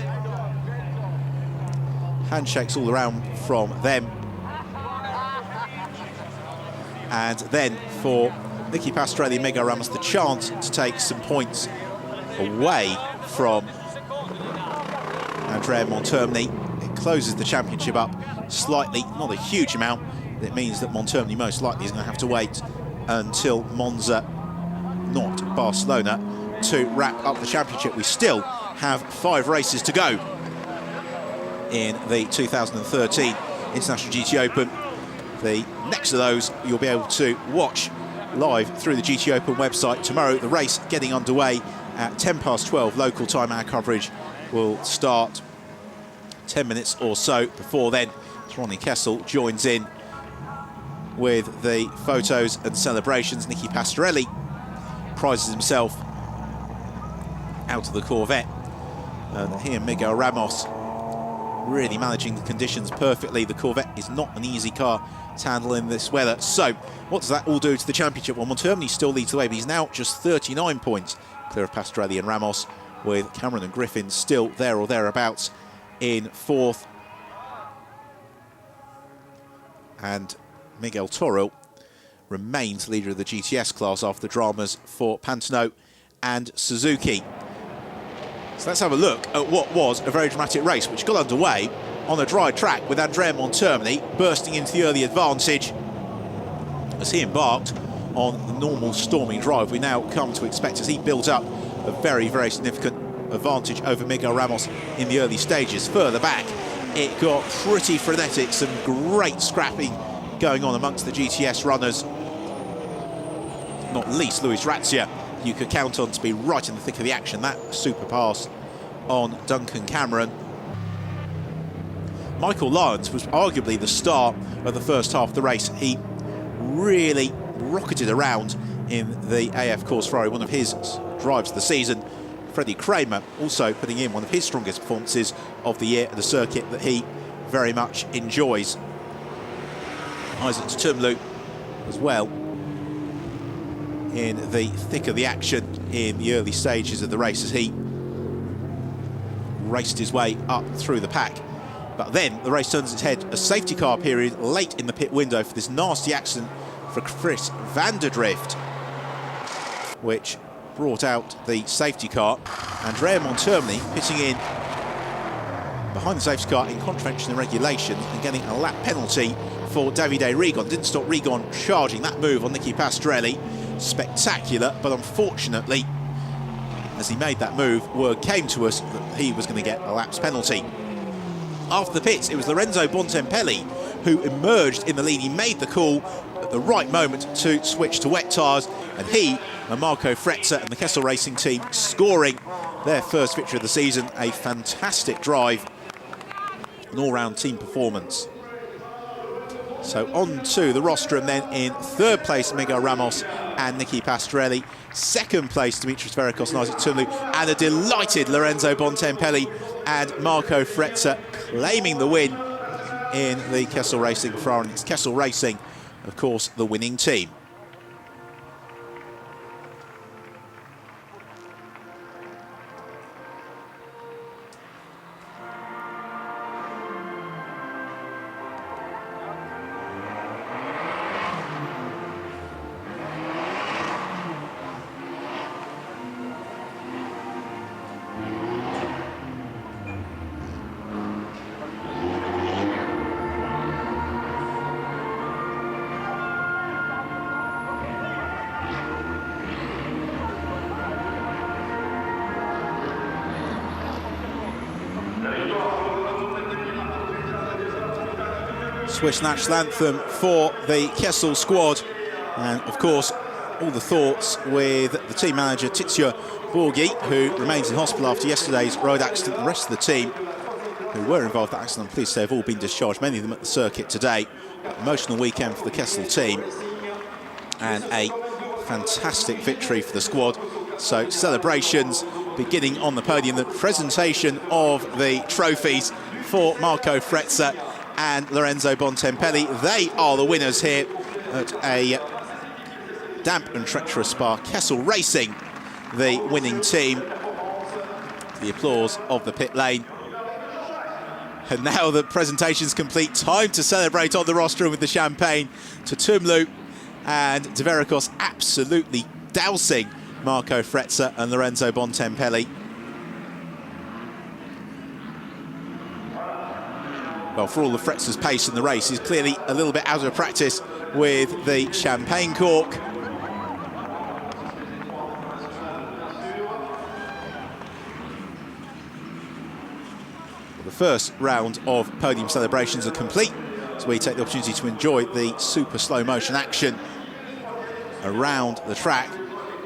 Handshakes all around from them. And then for Nicky Pastorelli and Miguel Ramos, the chance to take some points away from Andrea Montermini. It closes the championship up slightly, not a huge amount. It means that Montermini most likely is going to have to wait until Monza, not Barcelona, to wrap up the championship. We still have 5 races to go in the 2013 International GT Open. The next of those you'll be able to watch live through the GT Open website tomorrow. The race getting underway at 12:10 local time. Our coverage will start 10 minutes or so before then. Ronnie Kessel joins in with the photos and celebrations. Nicky Pastorelli prizes himself out of the Corvette. And here Miguel Ramos really managing the conditions perfectly. The Corvette is not an easy car to handle in this weather. So what does that all do to the championship? Well, Montermini still leads the way, but he's now just 39 points clear of Pastorelli and Ramos, with Cameron and Griffin still there or thereabouts in 4th. And Miguel Toro remains leader of the GTS class after the dramas for Pantano and Suzuki. So let's have a look at what was a very dramatic race, which got underway on a dry track with Andrea Montermini bursting into the early advantage as he embarked on the normal stormy drive we now come to expect, as he built up a very, very significant advantage over Miguel Ramos in the early stages. Further back, it got pretty frenetic, some great scrapping going on amongst the GTS runners, not least Luis Razzia, you could count on to be right in the thick of the action. That super pass on Duncan Cameron. Michael Lyons was arguably the star of the first half of the race. He really rocketed around in the AF Course Ferrari, one of his drives of the season. Freddie Kramer also putting in one of his strongest performances of the year at a circuit that he very much enjoys. Isaac Tumlu as well in the thick of the action in the early stages of the race as he raced his way up through the pack. But then the race turns its head, a safety car period late in the pit window for this nasty accident for Chris Vanderdrift, which brought out the safety car. Andrea Montermini pitting in behind the safety car in contravention of regulations and getting a lap penalty for Davide Rigon. Didn't stop Rigon charging that move on Nicky Pastorelli. Spectacular, but unfortunately, as he made that move, word came to us that he was going to get a lapse penalty. After the pits, it was Lorenzo Bontempelli who emerged in the lead. He made the call at the right moment to switch to wet tyres, and he and Marco Frezza and the Kessel Racing team scoring their first victory of the season. A fantastic drive, an all-round team performance. So on to the rostrum then. In 3rd place, Miguel Ramos and Nicky Pastorelli. 2nd place, Dimitris Verikos and Isaac Tumlu, and a delighted Lorenzo Bontempelli and Marco Frezza claiming the win in the Kessel Racing Ferrari. It's Kessel Racing, of course, the winning team. Swiss national anthem for the Kessel squad, and of course all the thoughts with the team manager Tizio Borghi, who remains in hospital after yesterday's road accident. The rest of the team who were involved in that accident, I'm pleased to say, have all been discharged, many of them at the circuit today. Emotional weekend for the Kessel team and a fantastic victory for the squad. So celebrations beginning on the podium, the presentation of the trophies for Marco Frezza and Lorenzo Bontempelli. They are the winners here at a damp and treacherous Spa. Kessel Racing, the winning team. The applause of the pit lane. And now the presentation's complete. Time to celebrate on the rostrum with the champagne to Tumlu and De Verikos absolutely dousing Marco Frezza and Lorenzo Bontempelli. Well, for all of Frezza's pace in the race, he's clearly a little bit out of practice with the champagne cork. The first round of podium celebrations are complete, so we take the opportunity to enjoy the super slow motion action around the track.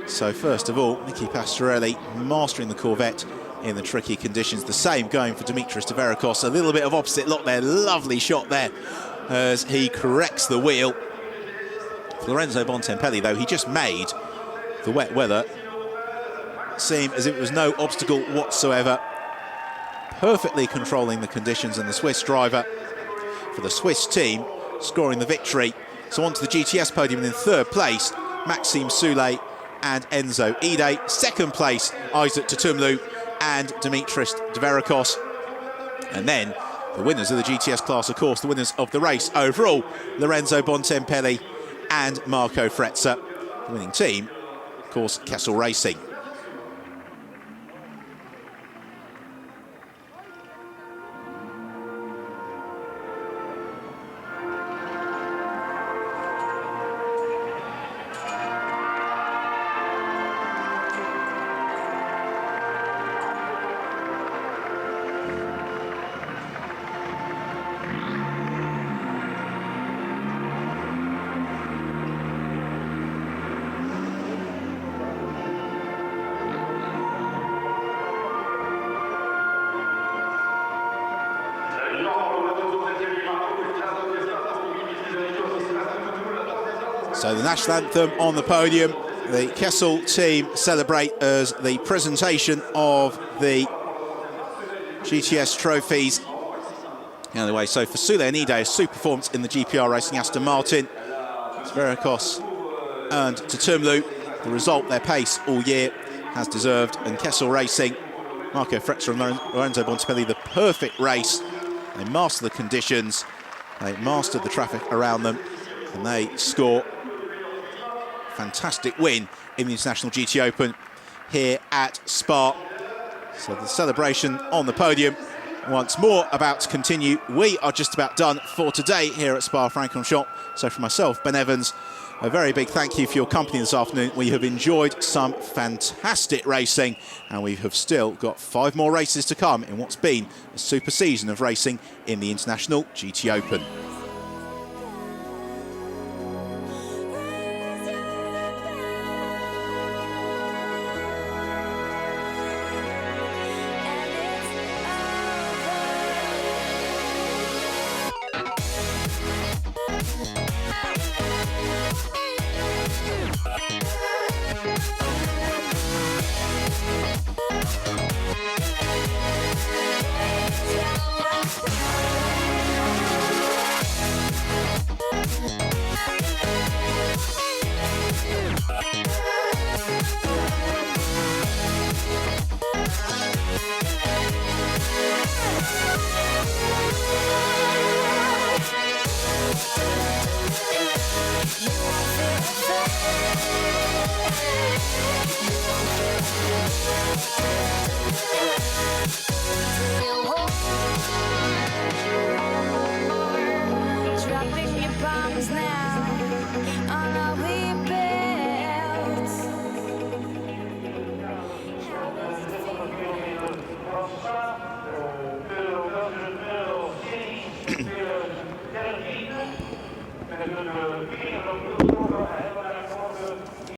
So first of all, Nicky Pastorelli mastering the Corvette in the tricky conditions. The same going for Dimitris Diverikos. A little bit of opposite look there. Lovely shot there as he corrects the wheel. For Lorenzo Bontempelli, though, he just made the wet weather seem as if it was no obstacle whatsoever. Perfectly controlling the conditions, and the Swiss driver for the Swiss team scoring the victory. So on to the GTS podium in third place, Maxime Soulet and Enzo Ide. Second place, Isaac Tutumlu and Dimitris Diverikos. And then the winners of the GTS class, of course, the winners of the race overall, Lorenzo Bontempelli and Marco Frezza. The winning team, of course, Kessel Racing. So the national anthem on the podium. The Kessel team celebrate as the presentation of the GTS trophies. Another way, so for Soulet and Ide, a super performance in the GPR Racing Aston Martin. Diverikos and Tutumlu, the result, their pace all year has deserved. And Kessel Racing, Marco Frezza and Lorenzo Bontempelli, the perfect race. They master the conditions, they mastered the traffic around them, and they score fantastic win in the International GT Open here at Spa. So the celebration on the podium once more about to continue. We are just about done for today here at Spa-Francorchamps. So for myself, Ben Evans, a very big thank you for your company this afternoon. We have enjoyed some fantastic racing, and we have still got 5 more races to come in what's been a super season of racing in the International GT Open.